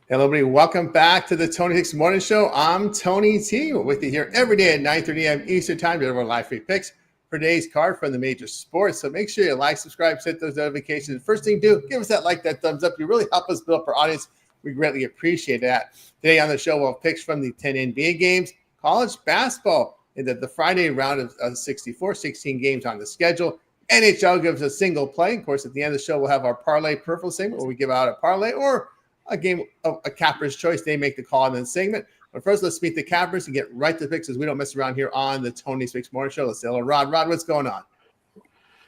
Hello, everybody. Welcome back to the Tony Hicks Morning Show. I'm Tony T. We're with you here every day at 9:30 a.m. Eastern Time to deliver live free picks for today's card from the major sports. So make sure you like, subscribe, set those notifications. First thing to do, give us that like, that thumbs up. You really help us build up our audience. We greatly appreciate that. Today on the show, we'll have picks from the 10 NBA games, college basketball in the Friday round of 64, 16 games on the schedule. NHL gives a single play. Of course, at the end of the show, we'll have our parlay peripheral segment where we give out a parlay or a game of a capper's choice. They make the call in the segment. But first, let's meet the cappers and get right to the picks as we don't mess around here on the Tony Hicks Morning Show. Let's say hello, Rod. Rod, what's going on?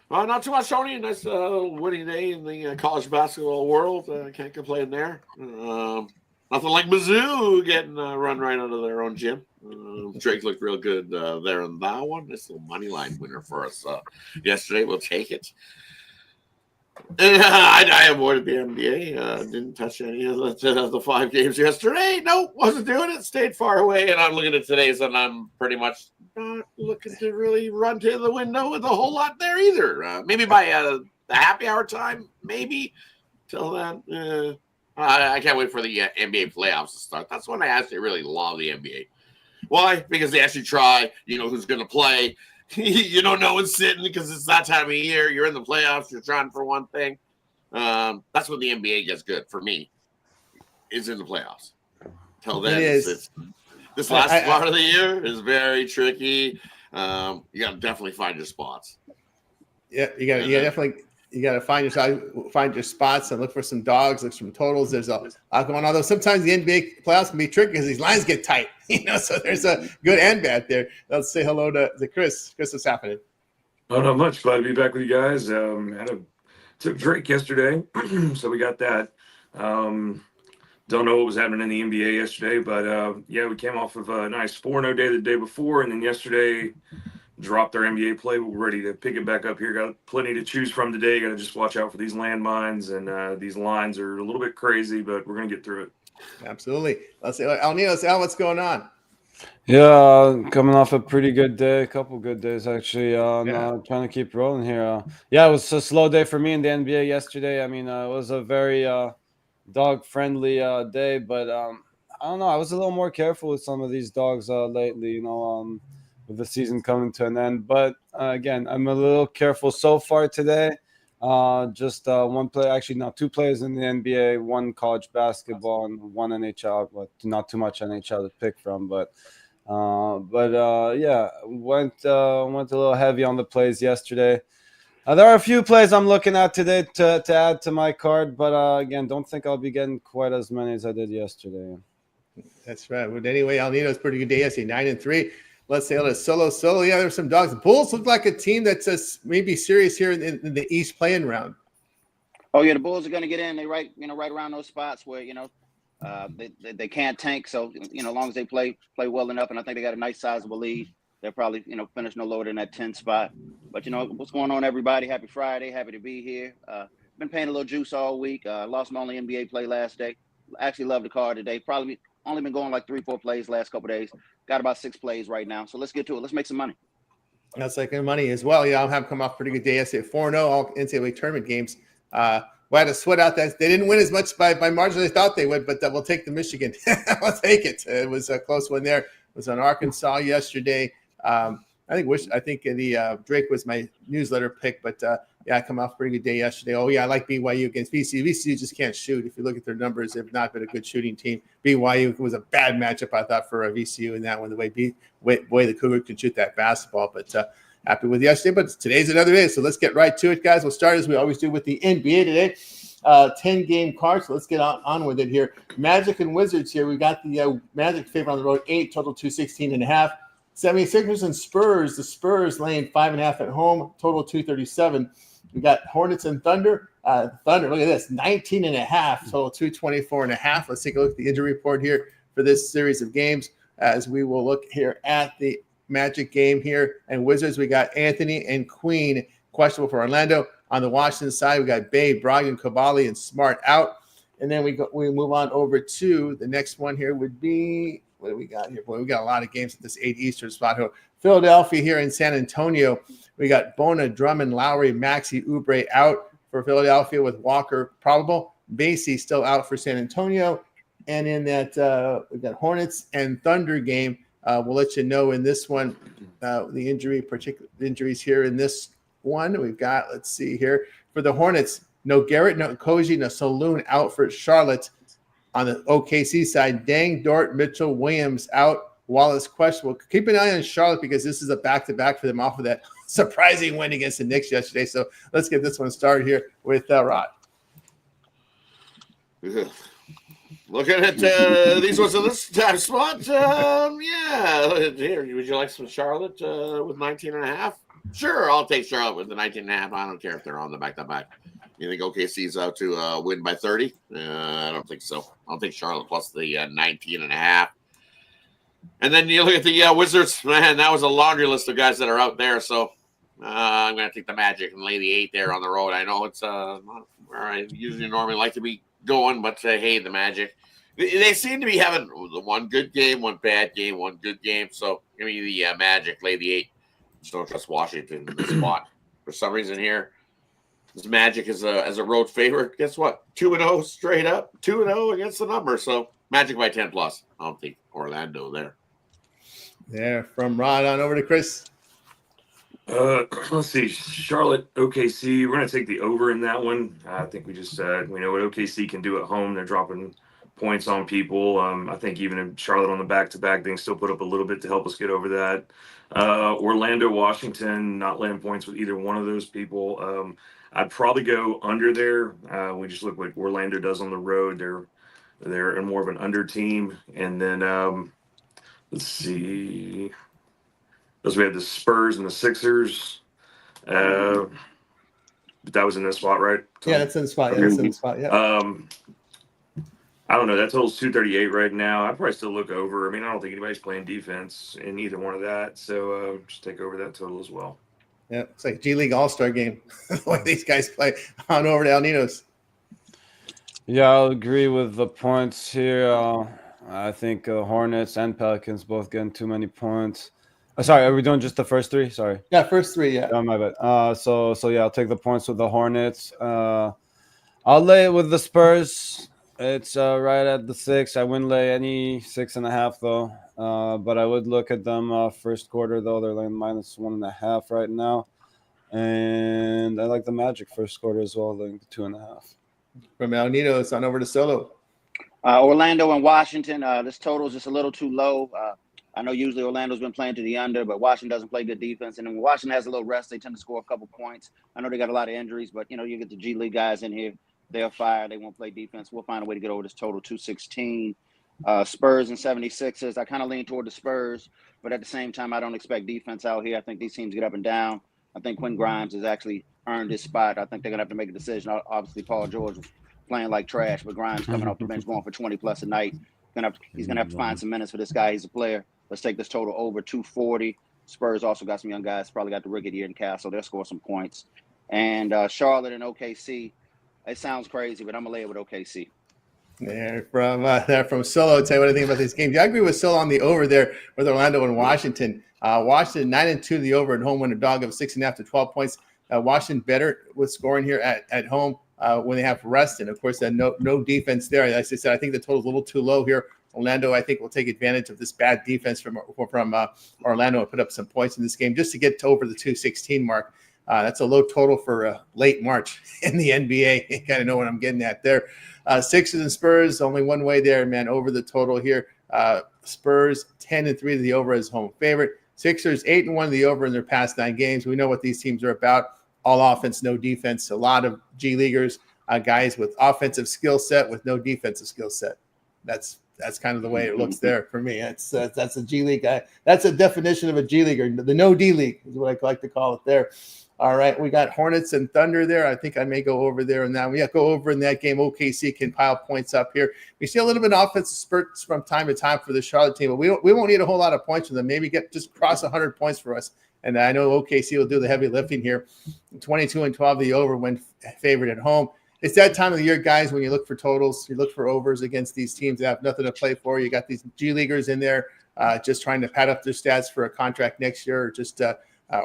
Not too much, Tony. Nice winning day in the college basketball world. Can't complain there. Nothing like Mizzou getting run right out of their own gym. Drake looked real good there in that one. Nice little money line winner for us yesterday. We'll take it. I avoided the NBA. Didn't touch any of the 5 games yesterday. Nope, wasn't doing it. Stayed far away. And I'm looking at today's, and I'm pretty much not looking to really run to the window with a whole lot there either. Maybe by the happy hour time, maybe. Till then, I can't wait for the NBA playoffs to start. That's when I actually really love the NBA. Why? Because they actually try. You know who's going to play. You don't know who's sitting because it's that time of year. You're in the playoffs. You're trying for one thing. That's when the NBA gets good for me. Is in the playoffs. Till then, it's this last part of the year is very tricky. You got to definitely find your spots. Yeah, you got to find your spots and look for some dogs, look for some totals. There's a lot going on. Although sometimes the NBA playoffs can be tricky because these lines get tight. So there's a good and bad there. Let's say hello to Chris. Chris, what's happening? Oh, not much. Glad to be back with you guys. Took Drake yesterday, so we got that. Don't know what was happening in the NBA yesterday, but we came off of a nice 4-0 day the day before, and then yesterday dropped our NBA play. We're ready to pick it back up here. Got plenty to choose from today. Got to just watch out for these landmines, and these lines are a little bit crazy, but we're going to get through it. Absolutely. Let's say Al Ninos. Al, what's going on? Yeah, coming off a pretty good day, a couple good days actually. Trying to keep rolling here. It was a slow day for me in the NBA yesterday. I mean, it was a very dog-friendly day, but I don't know. I was a little more careful with some of these dogs lately, with the season coming to an end. But again, I'm a little careful so far today. Just one play, actually not 2 players in the NBA, 1 college basketball and 1 NHL, but not too much NHL to pick from. But went a little heavy on the plays yesterday. There are a few plays I'm looking at today to add to my card, but again, don't think I'll be getting quite as many as I did yesterday. That's right. But anyway, Al Ninos, pretty good day yesterday, 9-3. Let's say hello to Solo. Yeah, there's some dogs. The Bulls look like a team that's maybe serious here in the East playing round. Oh yeah, the Bulls are going to get in. They right around those spots where they can't tank. So as long as they play well enough, and I think they got a nice sizable lead, they'll probably finish no lower than that 10 spot. But what's going on, everybody? Happy Friday. Happy to be here. Been paying a little juice all week. Lost my only NBA play last day. Actually love the card today. Probably only been going like 3-4 plays last couple of days. Got about 6 plays right now. So let's get to it. Let's make some money. That's like money as well. Yeah, I'll have come off a pretty good day yesterday. 4-0 all NCAA tournament games. We had to sweat out that they didn't win as much by margin as they thought they would, but we'll take the Michigan. We'll take it. It was a close one there. It was on Arkansas yesterday. I think the Drake was my newsletter pick, but I come off a pretty good day yesterday. Oh yeah, I like BYU against VCU. VCU just can't shoot. If you look at their numbers, they've not been a good shooting team. BYU was a bad matchup, I thought, for VCU in that one. The way the Cougars can shoot that basketball, but happy with yesterday. But today's another day, so let's get right to it, guys. We'll start as we always do with the NBA today. 10-game card, so let's get on with it here. Magic and Wizards here. We got the Magic favorite on the road, 8, total 216.5. 76ers and Spurs. The Spurs laying 5.5 at home, total 237. We got Hornets and Thunder. Thunder, look at this, 19.5, total 224.5. Let's take a look at the injury report here for this series of games as we will look here at the Magic game here. And Wizards, we got Anthony and Queen questionable for Orlando. On the Washington side, we got Bay, Brogdon, Cavalli, and Smart out. And then we move on over to the next one here would be, what do we got here? Boy, we got a lot of games at this 8 Eastern spot here. Philadelphia here in San Antonio. We got Bona, Drummond, Lowry, Maxey, Oubre out for Philadelphia with Walker probable. Basie still out for San Antonio. And in that, we've got Hornets and Thunder game. We'll let you know in this one, the injuries here in this one. We've got, let's see here, for the Hornets, no Garrett, no Koji, no Saloon out for Charlotte. On the OKC side, Dang, Dort, Mitchell, Williams out. Wallace questionable. Keep an eye on Charlotte because this is a back-to-back for them off of that surprising win against the Knicks yesterday. So let's get this one started here with Rod. Looking at these ones in this time spot, yeah. Here, would you like some Charlotte with 19.5? Sure, I'll take Charlotte with the 19.5. I don't care if they're on the back-to-back. You think OKC's out to win by 30? I don't think so. I'll take Charlotte plus the 19.5. And then you look at the Wizards. Man, that was a laundry list of guys that are out there. So I'm going to take the Magic and lay the 8 there on the road. I know it's not where I usually normally like to be going, but hey, the Magic. They seem to be having one good game, one bad game, one good game. So give me the Magic, lay the 8. Just don't trust Washington in this spot. For some reason here, this Magic is as a road favorite. Guess what? 2-0 straight up. 2-0 against the number. So Magic by 10 plus. I don't think Orlando there. There, from Rod on over to Chris. Let's see. Charlotte, OKC. We're going to take the over in that one. I think we know what OKC can do at home. They're dropping points on people. I think even if Charlotte on the back-to-back, they can still put up a little bit to help us get over that. Orlando, Washington, not laying points with either one of those people. I'd probably go under there. We just look what Orlando does on the road. They're more of an under team. And then let's see. Those we had the Spurs and the Sixers. But that was in this spot, right? Yeah, that's in the spot. Yeah, that's in the spot. Yeah. I don't know. That total's 238 right now. I'd probably still look over. I mean, I don't think anybody's playing defense in either one of that. So just take over that total as well. Yeah, it's like G League All-Star game. The way these guys play. On over to Al Ninos. Yeah, I'll agree with the points here. I think Hornets and Pelicans both getting too many points. Sorry, are we doing just the first 3? Sorry. Yeah, first 3, yeah. Oh, my bad. So yeah, I'll take the points with the Hornets. I'll lay it with the Spurs. It's right at the 6. I wouldn't lay any 6.5 though. But I would look at them first quarter though. They're laying -1.5 right now. And I like the Magic first quarter as well, laying 2.5. From Al Ninos on over to Solo. Orlando and Washington. This total is just a little too low. I know usually Orlando's been playing to the under, but Washington doesn't play good defense. And then when Washington has a little rest, they tend to score a couple points. I know they got a lot of injuries, but, you get the G League guys in here. They'll fire. They won't play defense. We'll find a way to get over this total 216. Spurs and 76ers. I kind of lean toward the Spurs, but at the same time, I don't expect defense out here. I think these teams get up and down. I think Quinn Grimes has actually earned his spot. I think they're going to have to make a decision. Obviously, Paul George was playing like trash, but Grimes coming off the bench going for 20-plus a night. He's going to have to find some minutes for this guy. He's a player. Let's take this total over 240. Spurs also got some young guys. Probably got the rookie here in Castle. They'll score some points. And Charlotte and OKC. It sounds crazy, but I'm going to lay it with OKC. There from Solo. Tell you what I think about these games. Yeah, I agree with Solo on the over there with Orlando and Washington. Washington 9-2 the over at home, win a dog of 6.5 to 12 points. Washington better with scoring here at home when they have rest, and of course no defense there. As I said, I think the total is a little too low here. Orlando, I think, will take advantage of this bad defense from Orlando and put up some points in this game just to get to over the 216 mark. That's a low total for late March in the NBA. You kind of know what I'm getting at there. Sixers and Spurs, only one way there, man, over the total here. Spurs 10-3 to the over as home favorite. Sixers 8-1 to the over in their past 9 games. We know what these teams are about. All offense, no defense. A lot of G Leaguers, guys with offensive skill set with no defensive skill set. That's kind of the way it looks there for me. That's a G League guy. That's a definition of a G Leaguer. The no D League is what I like to call it there. All right, we got Hornets and Thunder there. I think I may go over there in that. We go over in that game. OKC can pile points up here. We see a little bit of offensive spurts from time to time for the Charlotte team, but we won't need a whole lot of points from them. Maybe just cross 100 points for us. And I know OKC will do the heavy lifting here. 22-12 the over when favored at home. It's that time of the year, guys, when you look for totals, you look for overs against these teams that have nothing to play for. You got these G Leaguers in there just trying to pad up their stats for a contract next year, or just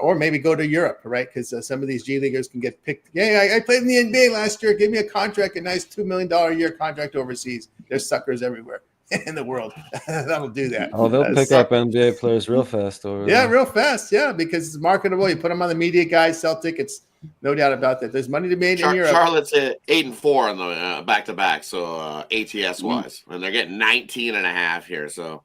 or maybe go to Europe, right? Because some of these G leaguers can get picked. Yeah, I played in the NBA last year. Give me a contract, a nice $2 million a year contract overseas. There's suckers everywhere in the world that'll do that. Oh, they'll pick up NBA players real fast over Yeah, there. real fast. Yeah, because it's marketable. You put them on the media guys, sell tickets. No doubt about that. There's money to be made in Europe. Charlotte's at 8-4 on the back-to-back, so ATS wise, and they're getting 19.5 here. So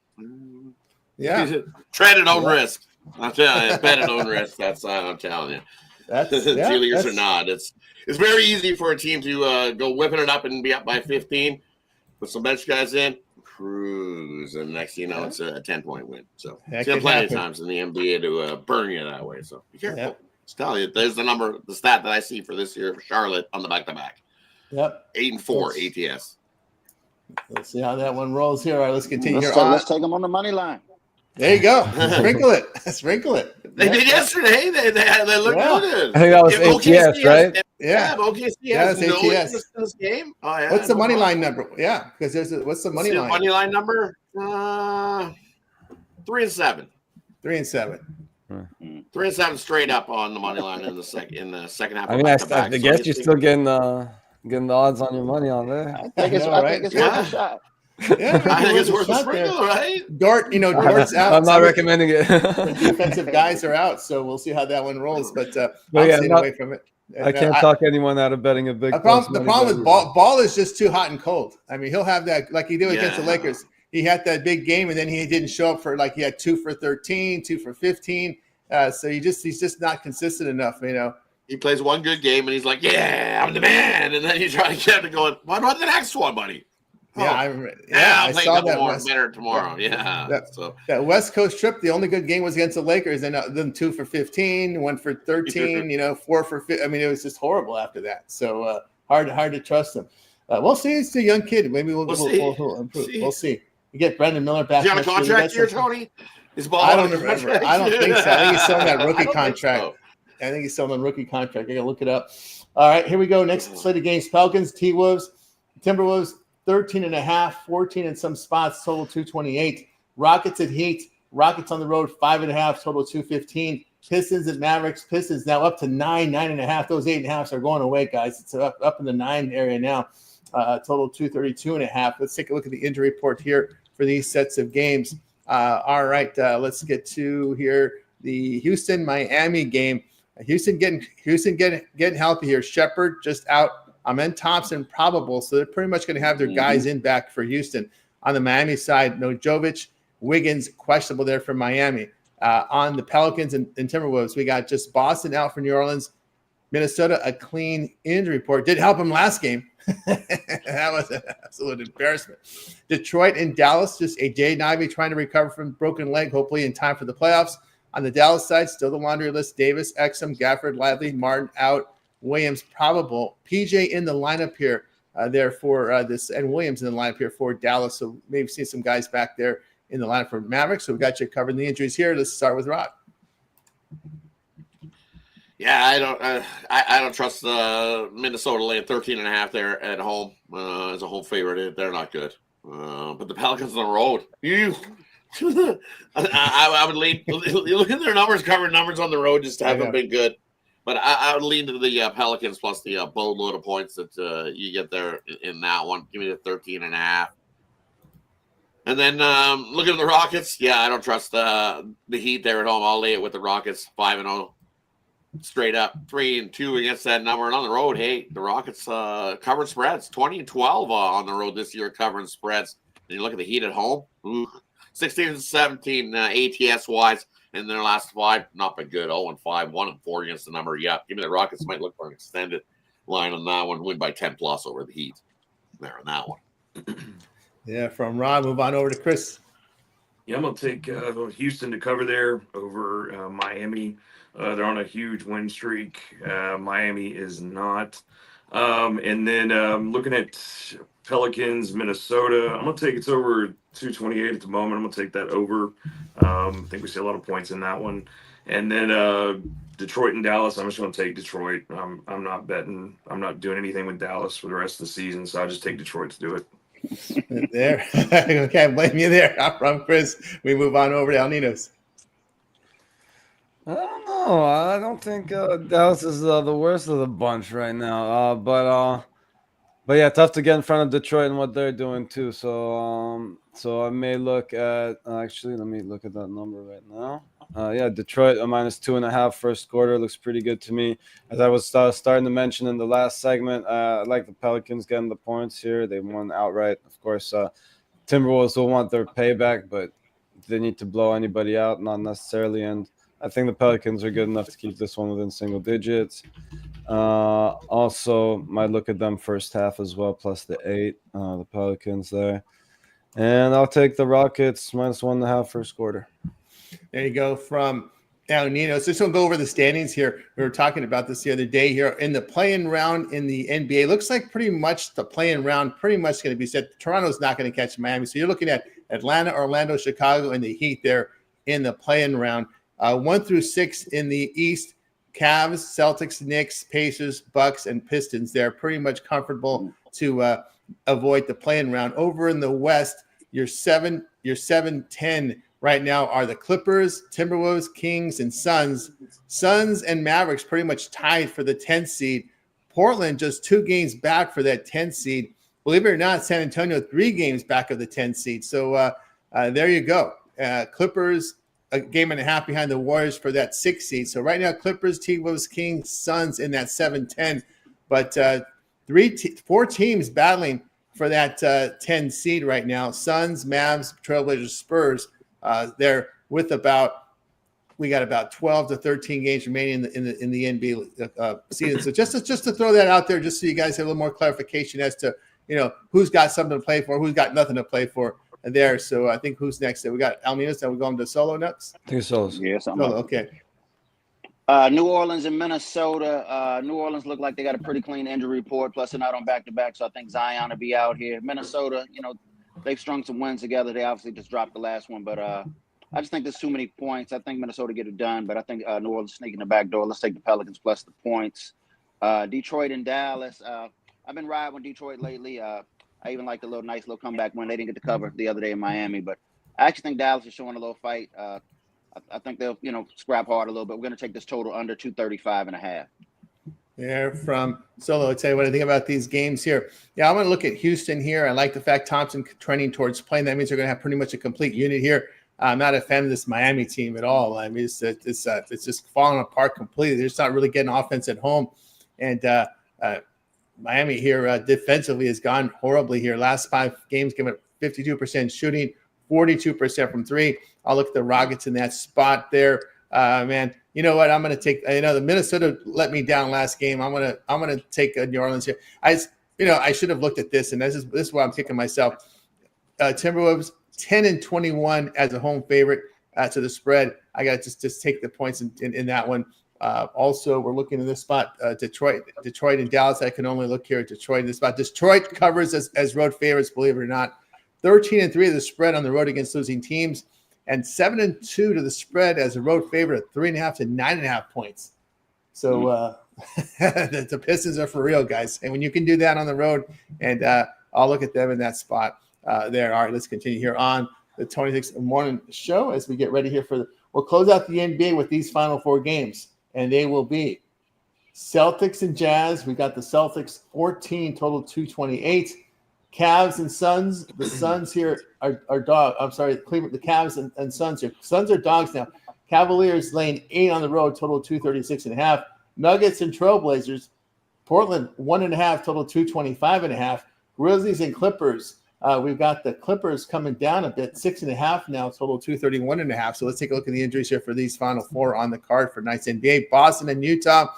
Yeah, tread at own risk. I'm telling you, bet at own risk. That's I'm telling you. that's Cheerleaders or not, it's very easy for a team to go whipping it up and be up by 15. Put some bench guys in, cruise, and next thing you know, it's a 10-point win. So That seen could plenty happen. of times in the NBA to burn you that way. So be careful. Yep. Just telling you, there's the stat that I see for this year for Charlotte on the back-to-back. Yep. 8-4 ATS. Let's see how that one rolls here. All right, let's continue here. Let's take them on the money line. There you go. Sprinkle it. Sprinkle it. They did yesterday. They looked Yeah. good. I think that was If ATS, right? Yeah. If OKC Yeah, has it's no ATS. interest in this game. Oh, yeah, What's the no money problem. line number? Yeah, because what's the money See the line? money line number? 3-7. 3-7. 3-7 straight up on the money line in the second half. I of mean, back-to-back. I guess you're still getting the odds on your money on there. I think it's, know, I right? think it's Yeah. worth a shot. Yeah, I think it's maybe worth a shot there. sprinkle, right? Dort's out. I'm not Some recommending it. the defensive guys are out, so we'll see how that one rolls. But But I'm yeah, staying not- away from it. I can't talk anyone out of betting a big. The plus problem money with bet. ball is just too hot and cold. I mean, he'll have that like he did against the Yeah. Lakers. He had that big game, and then he didn't show up for he had 2 for 13, 2 for 15. So he's just not consistent enough, you know. He plays one good game and he's like, "Yeah, I'm the man," and then you try to get him going. What about the next one, buddy? Yeah, Oh, I remember. yeah, I I'll play saw a couple that more West, better tomorrow. Yeah, that- so that West Coast trip. The only good game was against the Lakers, and then 2 for 15, 1 for 13. 4 for 15. I mean, it was just horrible after that. So hard to trust him. We'll see. He's a young kid. Maybe we'll see. improve. See. We'll see. You get Brendan Miller back. is he on a next year. contract here, That's some- Tony? Is ball I on don't a remember. contract? I don't think so. I think he's still on that I rookie don't think contract. so. I think he's still on rookie contract. I gotta look it up. All right, here we go. Next slate of games: Pelicans, T-Wolves, Timberwolves, 13.5, 14 in some spots, total 228. Rockets at Heat. Rockets on the road, 5.5, total 215. Pistons at Mavericks. Pistons now up to 9.5. Those 8.5s are going away, guys. It's up in the 9 area now. Total 232.5. Let's take a look at the injury report here for these sets of games. All right, let's get to here the Houston-Miami game. Houston getting healthy here. Shepherd just out. Amen Thompson probable, so they're pretty much going to have their guys in back for Houston. On the Miami side, no Jovic, Wiggins questionable there for Miami. On the Pelicans and Timberwolves, we got just Boston out for New Orleans. Minnesota, a clean injury report. Did help him last game. That was an absolute embarrassment. Detroit and Dallas, just a Jaden Ivey trying to recover from broken leg, hopefully in time for the playoffs. On the Dallas side, still the laundry list. Davis, Exum, Gafford, Lively, Martin out. Williams probable. PJ in the lineup here there for this, and Williams in the lineup here for Dallas. So maybe see some guys back there in the lineup for Mavericks. So we got you covered in the injuries here. Let's start with Rod. Yeah, I don't trust Minnesota laying 13.5 there at home as a home favorite. They're not good. But the Pelicans on the road, I would lean. Look at their numbers, covered numbers on the road, just haven't been good. But I would lean to the Pelicans plus the boatload of points that you get there in that one. Give me the 13.5. And then looking at the Rockets, yeah, I don't trust the Heat there at home. I'll lay it with the Rockets 5-0. Straight up 3-2 against that number. And on the road, hey, the Rockets covered spreads 20-12 on the road this year, covering spreads. And you look at the Heat at home, 16-17 ATS wise, and their last 5 not been good. 0-5, 1-4 against the number. Yeah, give me the Rockets. Might look for an extended line on that one. Win by 10+ over the Heat there on that one. Yeah, from Rod, move on over to Chris. Yeah, I'm going to take Houston to cover there over Miami. They're on a huge win streak. Miami is not. And then looking at Pelicans, Minnesota, I'm going to take it's over 228 at the moment. I'm going to take that over. I think we see a lot of points in that one. And then Detroit and Dallas, I'm just going to take Detroit. I'm not betting. I'm not doing anything with Dallas for the rest of the season, so I'll just take Detroit to do it. There. Okay, I blame you there. I'm from Chris. We move on over to El Ninos. I don't know. I don't think Dallas is the worst of the bunch right now. But yeah, tough to get in front of Detroit and what they're doing too. So I may look at actually. Let me look at that number right now. Yeah, Detroit a -2.5 first quarter looks pretty good to me. As I was starting to mention in the last segment, I like the Pelicans getting the points here. They won outright. Of course, Timberwolves will want their payback, but they need to blow anybody out, not necessarily. And I think the Pelicans are good enough to keep this one within single digits. Also, might look at them first half as well, plus the 8, the Pelicans there. And I'll take the Rockets -1.5 first quarter. There you go from El Nino. So just going to go over the standings here. We were talking about this the other day here in the play-in round in the NBA. Looks like pretty much the play-in round pretty much going to be set. Toronto's not going to catch Miami. So you're looking at Atlanta, Orlando, Chicago, and the Heat there in the play-in round. 1 through 6 in the East. Cavs, Celtics, Knicks, Pacers, Bucks, and Pistons. They're pretty much comfortable to avoid the play-in round. Over in the West, your 7-10 right now are the Clippers, Timberwolves, Kings, and Suns. Suns and Mavericks pretty much tied for the 10th seed. Portland just 2 games back for that 10th seed. Believe it or not, San Antonio 3 games back of the 10th seed. So there you go. Clippers a game and a half behind the Warriors for that 6th seed. So right now, Clippers, T-Wolves, Kings, Suns in that 7-10. But 4 teams battling for that 10 seed right now. Suns, Mavs, Trailblazers, Spurs. They're with we got about 12 to 13 games remaining in the NBA season. So just to throw that out there, just so you guys have a little more clarification as to who's got something to play for, who's got nothing to play for there. So I think who's next? We got Alminas. Then we're going to Solo next. I think Solos. Yeah, something. Solo, okay. New Orleans and Minnesota. New Orleans look like they got a pretty clean injury report. Plus, they're not on back-to-back, so I think Zion will be out here. Minnesota, they've strung some wins together. They obviously just dropped the last one, but I just think there's too many points. I think Minnesota get it done, but I think New Orleans sneaking the back door. Let's take the Pelicans plus the points. Detroit and Dallas. I've been riding with Detroit lately. I even liked a nice little comeback win. They didn't get to cover the other day in Miami, but I actually think Dallas is showing a little fight. I think they'll, scrap hard a little bit. We're going to take this total under 235.5. There from Solo. I'll tell you what I think about these games here. Yeah, I'm going to look at Houston here. I like the fact Thompson trending towards playing. That means they're going to have pretty much a complete unit here. I'm not a fan of this Miami team at all. I mean, it's just falling apart completely. They're just not really getting offense at home. And Miami here defensively has gone horribly here. Last 5 games, given 52% shooting, 42% from 3. I'll look at the Rockets in that spot there. Man, you know what? I'm going to take. The Minnesota let me down last game. I'm gonna take New Orleans here. I should have looked at this, and this is why I'm kicking myself. Timberwolves 10-21 as a home favorite to the spread. I got to just take the points in that one. Also, we're looking at this spot, Detroit and Dallas. I can only look here at Detroit in this spot. Detroit covers as road favorites, believe it or not. 13-3 to the spread on the road against losing teams, and 7-2 to the spread as a road favorite at 3.5 to 9.5 points. So the Pistons are for real, guys. And when you can do that on the road, and I'll look at them in that spot there. All right, let's continue here on the 26th morning show as we get ready here we'll close out the NBA with these final 4 games. And they will be Celtics and Jazz. We got the Celtics 14, total 228. Cavs and Suns. The Suns here are dog. I'm sorry, Cleveland. The Cavs and Suns here. Suns are dogs now. Cavaliers laying 8 on the road, total 236.5. Nuggets and Trailblazers. Portland 1.5, total 225.5. Grizzlies and Clippers. We've got the Clippers coming down a bit, 6.5 now, total 231.5. So let's take a look at the injuries here for these final 4 on the card for tonight's NBA. Boston and Utah.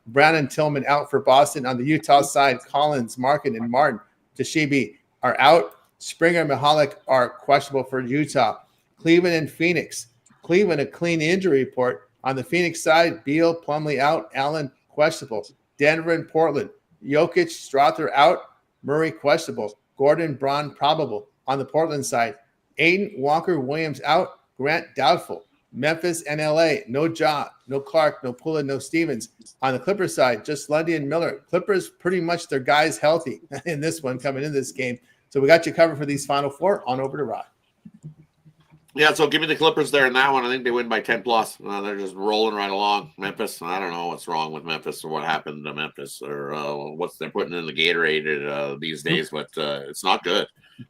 Brown and Tillman out for Boston. On the Utah side, Collins, Markin, and Martin Tashibi are out. Springer and Mihalik are questionable for Utah. Cleveland and Phoenix. Cleveland, a clean injury report. On the Phoenix side, Beal, Plumlee out. Allen, questionable. Denver and Portland. Jokic, Strother out. Murray, questionable. Gordon, Braun, probable. On the Portland side, Aiden, Walker, Williams out. Grant, doubtful. Memphis and LA, no Ja, no Clark, no Pullen, no Stevens. On the Clippers side, just Lundy and Miller. Clippers, pretty much their guys healthy in this one coming in this game. So we got you covered for these final 4. On over to Rod. Yeah, so give me the Clippers there in that one. I think they win by 10 plus. They're just rolling right along. Memphis, I don't know what's wrong with Memphis or what happened to Memphis or what they're putting in the Gatorade these days, but it's not good.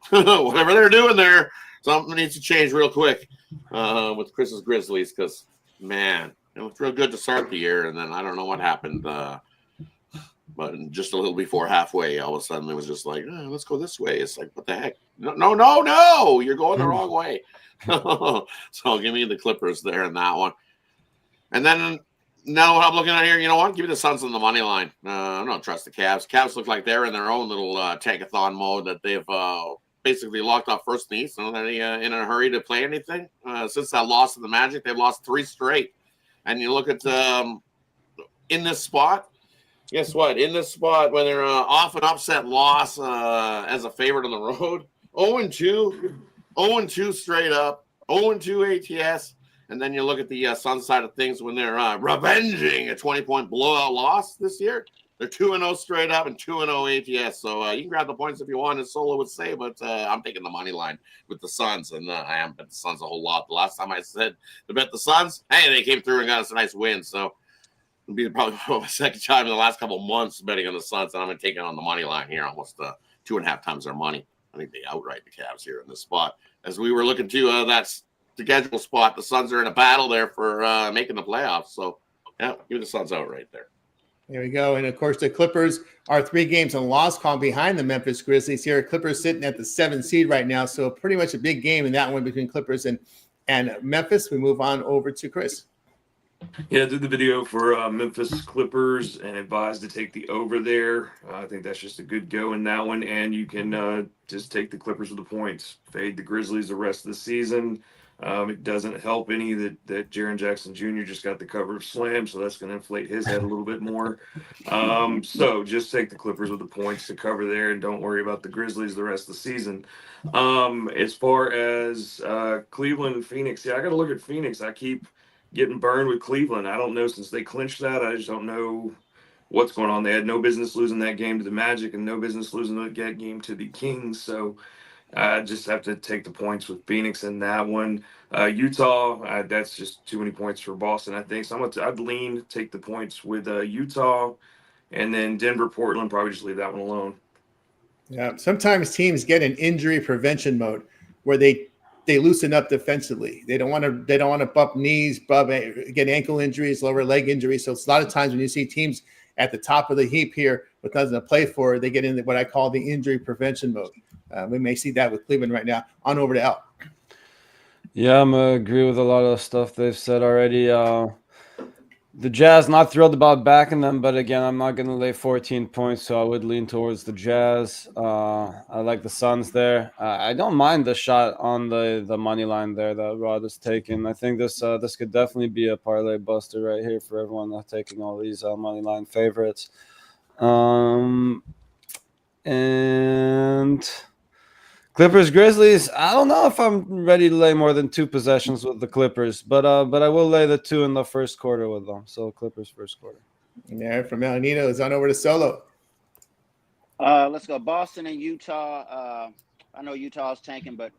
Whatever they're doing there, something needs to change real quick with Chris's Grizzlies because, man, it looked real good to start the year, and then I don't know what happened. But just a little before halfway, all of a sudden it was just like, let's go this way. It's like, what the heck? No, you're going the wrong way. So give me the Clippers there in that one. And then now what I'm looking at here, you know what? Give me the Suns on the money line. I don't trust the Cavs. Cavs look like they're in their own little tankathon mode that they've basically locked off first in the East. So they're in a hurry to play anything. Since that loss to the Magic, they've lost 3 straight. And you look at in this spot, guess what? In this spot, when they're off an upset loss as a favorite on the road, 0-2. 0-2 straight up, 0-2 ATS, and then you look at the Sun side of things when they're revenging a 20-point blowout loss this year. They're 2-0 straight up and 2-0 ATS. So you can grab the points if you want, as Solo would say, but I'm taking the money line with the Suns, and I haven't bet the Suns a whole lot. The last time I said to bet the Suns, hey, they came through and got us a nice win. So it'll be probably my second time in the last couple of months betting on the Suns, and I'm going to take it on the money line here, almost 2.5 times their money. I think they outright the Cavs here in this spot. As we were looking to that schedule spot, the Suns are in a battle there for making the playoffs. So, yeah, give the Suns outright there. There we go. And, of course, the Clippers are 3 games on loss column behind the Memphis Grizzlies here. Clippers sitting at the 7th seed right now. So pretty much a big game in that one between Clippers and Memphis. We move on over to Chris. Yeah, I did the video for Memphis Clippers and advised to take the over there. I think that's just a good go in that one. And you can just take the Clippers with the points. Fade the Grizzlies the rest of the season. It doesn't help any that Jaren Jackson Jr. just got the cover of Slam, so that's going to inflate his head a little bit more. So just take the Clippers with the points to cover there and don't worry about the Grizzlies the rest of the season. As far as Cleveland and Phoenix, yeah, I got to look at Phoenix. I keep getting burned with Cleveland. I don't know, since they clinched that, I just don't know what's going on. They had no business losing that game to the Magic and no business losing that game to the Kings. So I just have to take the points with Phoenix in that one. Utah, that's just too many points for Boston, I think. So I'd take the points with Utah, and then Denver, Portland, probably just leave that one alone. Yeah, sometimes teams get in injury prevention mode where they loosen up defensively. They don't want to bump knees, get ankle injuries, lower leg injuries. So it's a lot of times when you see teams at the top of the heap here with nothing to play for, they get into what I call the injury prevention mode. We may see that with Cleveland right now. On over to Al. Yeah, I'm going to agree with a lot of stuff they've said already. The Jazz, not thrilled about backing them, but again, I'm not going to lay 14 points, so I would lean towards the Jazz. I like the Suns there. I don't mind the shot on the money line there that Rod is taking. I think this could definitely be a parlay buster right here for everyone that's taking all these money line favorites. And Clippers Grizzlies, I don't know if I'm ready to lay more than 2 possessions with the Clippers, but I will lay the 2 in the first quarter with them. So Clippers first quarter. And there from Melanito is on over to Solo. Let's go Boston and Utah. I know Utah's tanking, but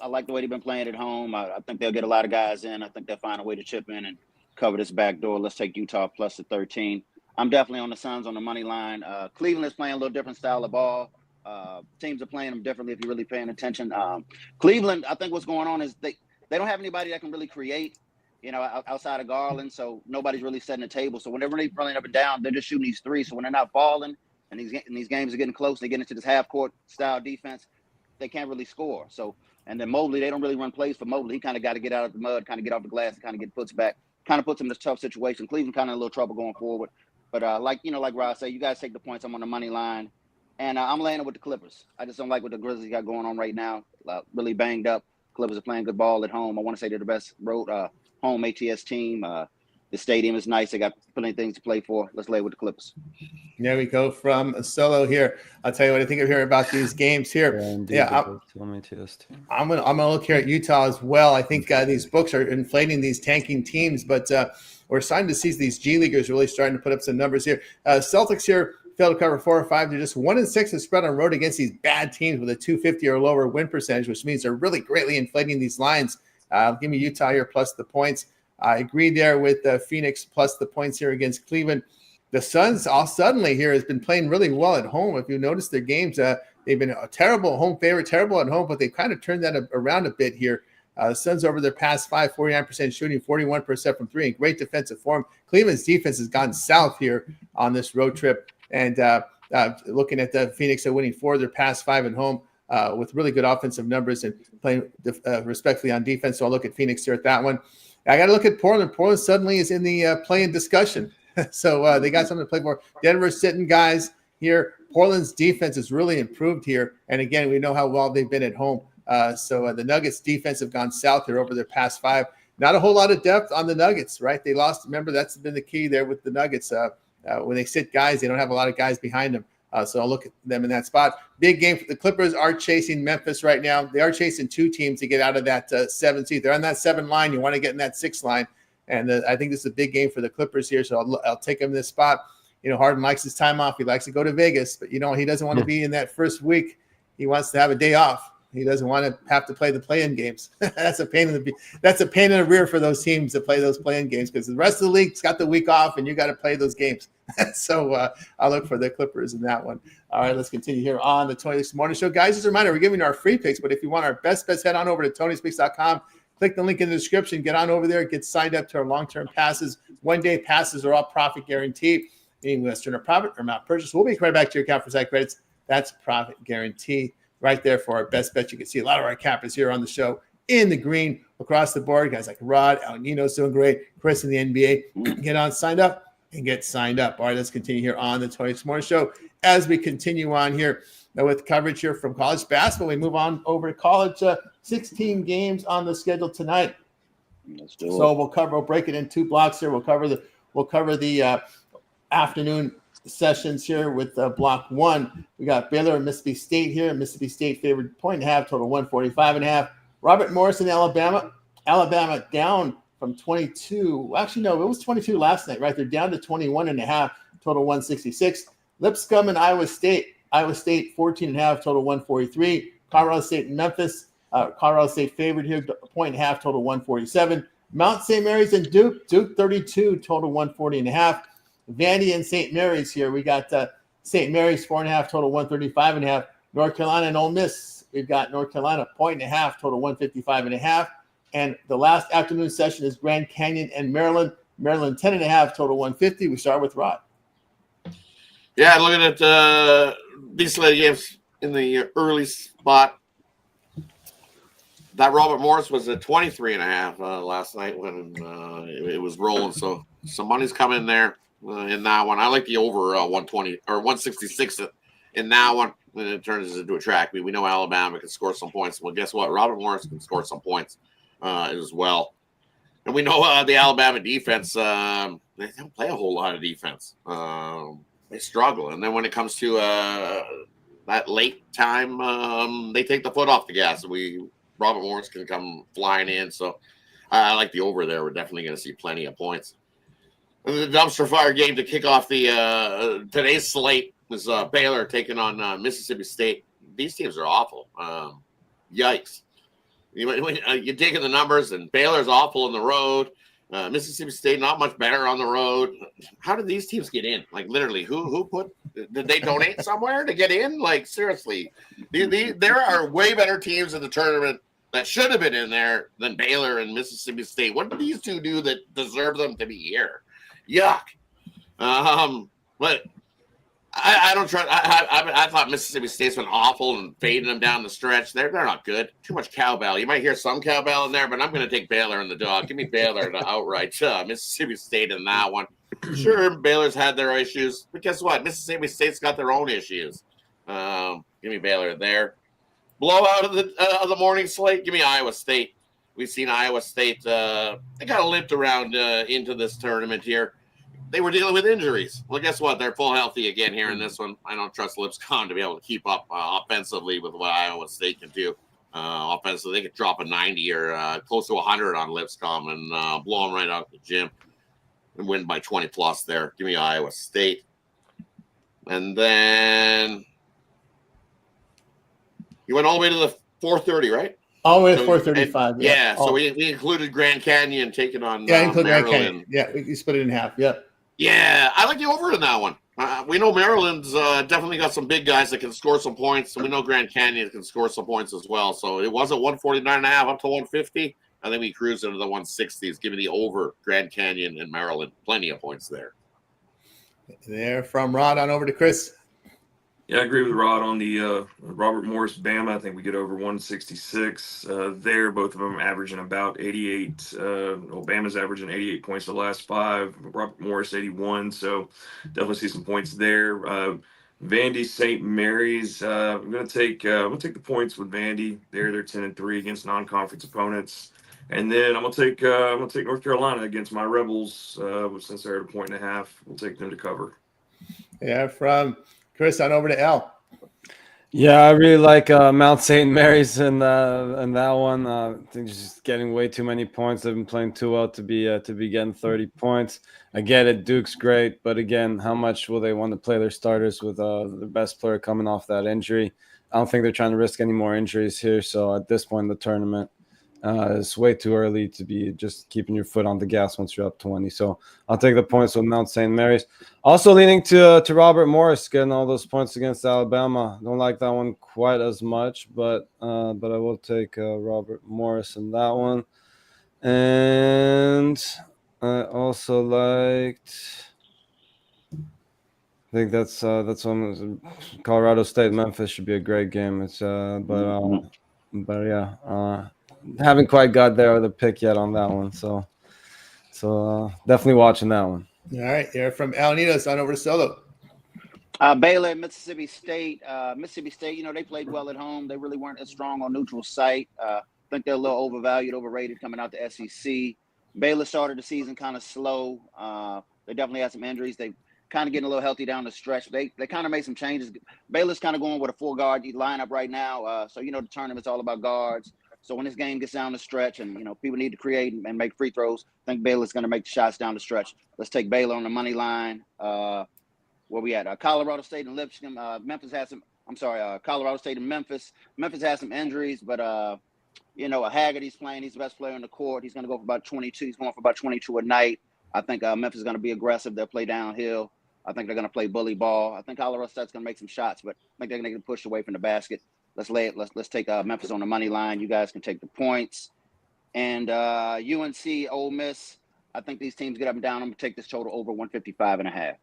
I like the way they've been playing at home. I think they'll get a lot of guys in. I think they'll find a way to chip in and cover this back door. Let's take Utah plus the 13. I'm definitely on the Suns on the money line. Cleveland is playing a little different style of ball. Teams are playing them differently if you're really paying attention. Cleveland, I think what's going on is they don't have anybody that can really create, outside of Garland. So nobody's really setting the table. So whenever they're running up and down, they're just shooting these threes. So when they're not falling and these games are getting close, they get into this half court style defense, they can't really score. So, and then Mobley, they don't really run plays for Mobley. He kind of got to get out of the mud, kind of get off the glass, and kind of get puts back, kind of puts him in this tough situation. Cleveland kind of in a little trouble going forward. But like Ross said, you guys take the points. I'm on the money line. And I'm laying it with the Clippers. I just don't like what the Grizzlies got going on right now. Really banged up. Clippers are playing good ball at home. I want to say they're the best road home ATS team. The stadium is nice. They got plenty of things to play for. Let's lay with the Clippers. There we go from Solo here. I'll tell you what I think of here about these games here. I'm gonna look here at Utah as well. I think these books are inflating these tanking teams, but we're starting to see these G Leaguers really starting to put up some numbers here. Celtics here failed to cover 4 or 5. They're just 1-6 is spread on road against these bad teams with a 250 or lower win percentage, which means they're really greatly inflating these lines Give me Utah here plus the points. I agree there with Phoenix plus the points here against Cleveland. The Suns all suddenly here has been playing really well at home. If you notice their games, they've been a terrible home favorite, terrible at home, but they've kind of turned that around a bit here. The Suns over their past 5, 49% shooting, 41% from three, and great defensive form. Cleveland's defense has gone south here on this road trip. And looking at the Phoenix, they're winning 4 of their past 5 at home with really good offensive numbers and playing respectfully on defense. So I'll look at Phoenix here at that one. I got to look at Portland. Portland suddenly is in the play-in discussion. So they got something to play for. Denver's sitting guys here. Portland's defense has really improved here. And again, we know how well they've been at home. So the Nuggets defense have gone south here over their past 5. Not a whole lot of depth on the Nuggets, right? They lost. Remember, that's been the key there with the Nuggets. When they sit guys, they don't have a lot of guys behind them. So I'll look at them in that spot. Big game for the Clippers are chasing Memphis right now. They are chasing 2 teams to get out of that 7 seed. They're on that 7 line. You want to get in that 6 line. And I think this is a big game for the Clippers here. So I'll take him in this spot. Harden likes his time off. He likes to go to Vegas, but he doesn't want to be in that first week. He wants to have a day off. He doesn't want to have to play the play-in games. That's a pain in the rear for those teams to play those play-in games because the rest of the league's got the week off and you got to play those games. So I'll look for the Clippers in that one. All right, let's continue here on the Tony This Morning Show. Guys, just a reminder, we're giving our free picks, but if you want our best bets, head on over to Tony'sPicks.com. Click the link in the description. Get on over there. Get signed up to our long-term passes. One-day passes are all profit guaranteed. Meaning let's turn a profit or amount purchase. We'll be right back to your account for side credits. That's profit guarantee right there for our best bet. You can see a lot of our cappers here on the show in the green across the board. Guys like Rod, Al Nino's doing great. Chris in the NBA. Get on, signed up, and get signed up. All right, let's continue here on the Tony This Morning Show as we continue on here with coverage here from college basketball. We move on over to college. 16 games on the schedule tonight. Let's do it. So we'll break it in 2 blocks here. We'll cover the afternoon sessions here with block 1. We got Baylor and Mississippi State here. Mississippi State favored 1.5, total 145.5. Robert Morris in Alabama down from 22. Well, actually, no, it was 22 last night, right? They're down to 21.5, total 166. Lipscomb and Iowa State 14.5, total 143. Colorado State and Memphis. Colorado State favored here, 1.5, total 147. Mount St. Mary's and Duke 32, total 140.5. Vandy and St. Mary's here. We got St. Mary's 4.5, total 135.5. North Carolina and Ole Miss. We've got North Carolina 1.5, total 155.5. And the last afternoon session is Grand Canyon and Maryland. Maryland 10.5, total 150. We start with Rod. Yeah, looking at these games in the early spot. That Robert Morris was at 23.5 last night when it was rolling. So some money's coming there in that one. I like the over 120 or 166 in that one when it turns into a track. We know Alabama can score some points. Well, guess what? Robert Morris can score some points as well. And we know the Alabama defense, they don't play a whole lot of defense. They struggle. And then when it comes to that late time, they take the foot off the gas. Robert Morris can come flying in. So I like the over there. We're definitely going to see plenty of points. And the dumpster fire game to kick off the today's slate is Baylor taking on Mississippi State. These teams are awful. Yikes. You're taking the numbers, and Baylor's awful on the road. Mississippi State not much better on the road. How did these teams get in? Like literally, who did they donate somewhere to get in? Like seriously, there are way better teams in the tournament that should have been in there than Baylor and Mississippi State. What did these two do that deserve them to be here? Yuck. But I don't try. I thought Mississippi State's been awful and fading them down the stretch. They're not good. Too much cowbell. You might hear some cowbell in there, but I'm going to take Baylor and the dog. Give me Baylor to outright Mississippi State in that one. Sure, Baylor's had their issues, but guess what? Mississippi State's got their own issues. Give me Baylor there. Blowout of the morning slate. Give me Iowa State. We've seen Iowa State. They got limped around into this tournament here. They were dealing with injuries. Well, guess what? They're full healthy again here in this one. I don't trust Lipscomb to be able to keep up offensively with what Iowa State can do. Offensively, they could drop a 90 or close to 100 on Lipscomb and blow them right out the gym and win by 20 plus there. Give me Iowa State. And then you went all the way to the 4:30, right? All the way to So, 435. and- Yeah. So we included Grand Canyon taking on Include Grand Maryland. Canyon. Yeah, we split it in half. Yeah. Yeah, I like the over in that one. We know Maryland's definitely got some big guys that can score some points, and we know Grand Canyon can score some points as well. So it was at 149.5 up to 150. I think we cruised into the 160s. Give me the over Grand Canyon and Maryland. Plenty of points there. There from Rod on over to Chris. Yeah, I agree with Rod on the Robert Morris Bama. I think we get over 166 there. Both of them averaging about 88. Bama's averaging 88 points the last 5. Robert Morris 81. So definitely see some points there. Vandy St. Mary's. I'm gonna take the points with Vandy. They're 10-3 against non-conference opponents. And then I'm gonna take North Carolina against my Rebels. Since they're at 1.5, we'll take them to cover. Yeah, from Chris on over to L. Yeah, I really like Mount St. Mary's in that one. I think just getting way too many points. They've been playing too well to be getting 30 points. I get it, Duke's great, but again, how much will they want to play their starters with the best player coming off that injury? I don't think they're trying to risk any more injuries here. So at this point in the tournament, it's way too early to be just keeping your foot on the gas once you're up 20. So I'll take the points with Mount St. Mary's. Also leaning to Robert Morris getting all those points against Alabama. Don't like that one quite as much, but I will take Robert Morris in that one. And I also liked. I think that's one. Colorado State Memphis should be a great game. It's but yeah. Haven't quite got there with a pick yet on that one, so definitely watching that one. All right, here from Al Nidos on over to Solo. Baylor, Mississippi State. Mississippi State, they played well at home. They really weren't as strong on neutral site. I think they're a little overvalued, overrated coming out the SEC. Baylor started the season kind of slow. They definitely had some injuries. They kind of getting a little healthy down the stretch. They kind of made some changes. Baylor's kind of going with a 4-guard lineup right now. So the tournament's all about guards. So when this game gets down the stretch and, people need to create and make free throws, I think Baylor's going to make the shots down the stretch. Let's take Baylor on the money line. Where we at? Colorado State and Lipscomb. Colorado State and Memphis. Memphis has some injuries, but, Haggerty's playing. He's the best player on the court. He's going to go for about 22. He's going for about 22 a night. I think Memphis is going to be aggressive. They'll play downhill. I think they're going to play bully ball. I think Colorado State's going to make some shots, but I think they're going to get pushed away from the basket. Let's lay it. Let's take Memphis on the money line. You guys can take the points. And UNC, Ole Miss. I think these teams get up and down. I'm going to take this total over 155.5.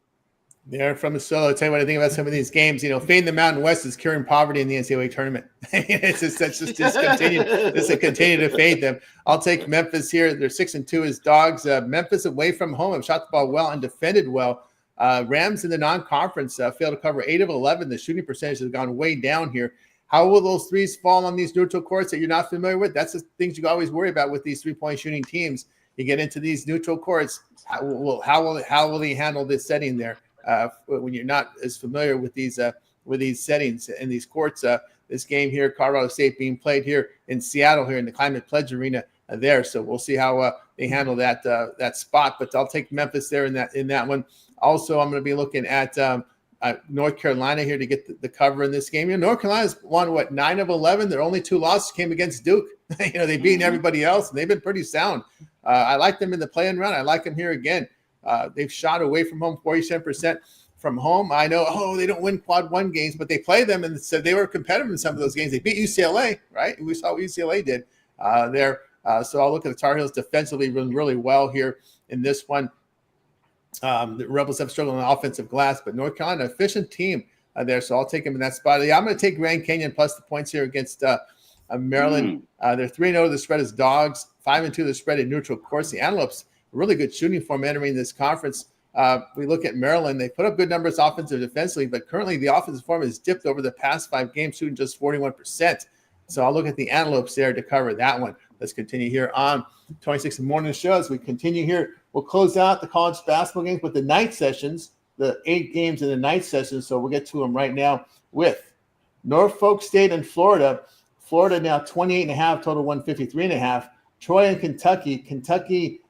There from the Solo. I'll tell you what I think about some of these games. Fading the Mountain West is curing poverty in the NCAA tournament. It's just continue. Just to continue to fade them. I'll take Memphis here. They're 6-2 as dogs. Memphis away from home have shot the ball well and defended well. Rams in the non-conference failed to cover 8 of 11. The shooting percentage has gone way down here. How will those threes fall on these neutral courts that you're not familiar with? That's the things you always worry about with these three-point shooting teams. You get into these neutral courts. How will he handle this setting there when you're not as familiar with these settings and these courts? This game here, Colorado State being played here in Seattle here in the Climate Pledge Arena there. So we'll see how they handle that spot. But I'll take Memphis there in that one. Also, I'm going to be looking at North Carolina here to get the cover in this game. North Carolina's won 9 of 11. Their only 2 losses came against Duke. They've beaten everybody else, and they've been pretty sound. I like them in the play-in round. I like them here again. They've shot away from home 47% from home. I know, they don't win quad 1 games, but they play them and said they were competitive in some of those games. They beat UCLA, right? We saw what UCLA did there. So I'll look at the Tar Heels defensively really well here in this one. The Rebels have struggled on the offensive glass, but North Carolina, efficient team there. So I'll take them in that spot. Yeah, I'm going to take Grand Canyon plus the points here against Maryland. They're 3-0. The spread is dogs. 5-2 the spread in neutral course. The Antelopes, really good shooting form entering this conference. We look at Maryland. They put up good numbers offensive defensively, but currently the offensive form has dipped over the past 5 games, shooting just 41%. So I'll look at the Antelopes there to cover that one. Let's continue here on 26 Morning Show. As we continue here, we'll close out the college basketball games with the night sessions, the 8 games in the night sessions. So we'll get to them right now with Norfolk State and Florida. Florida now 28.5, total 153.5. Troy and Kentucky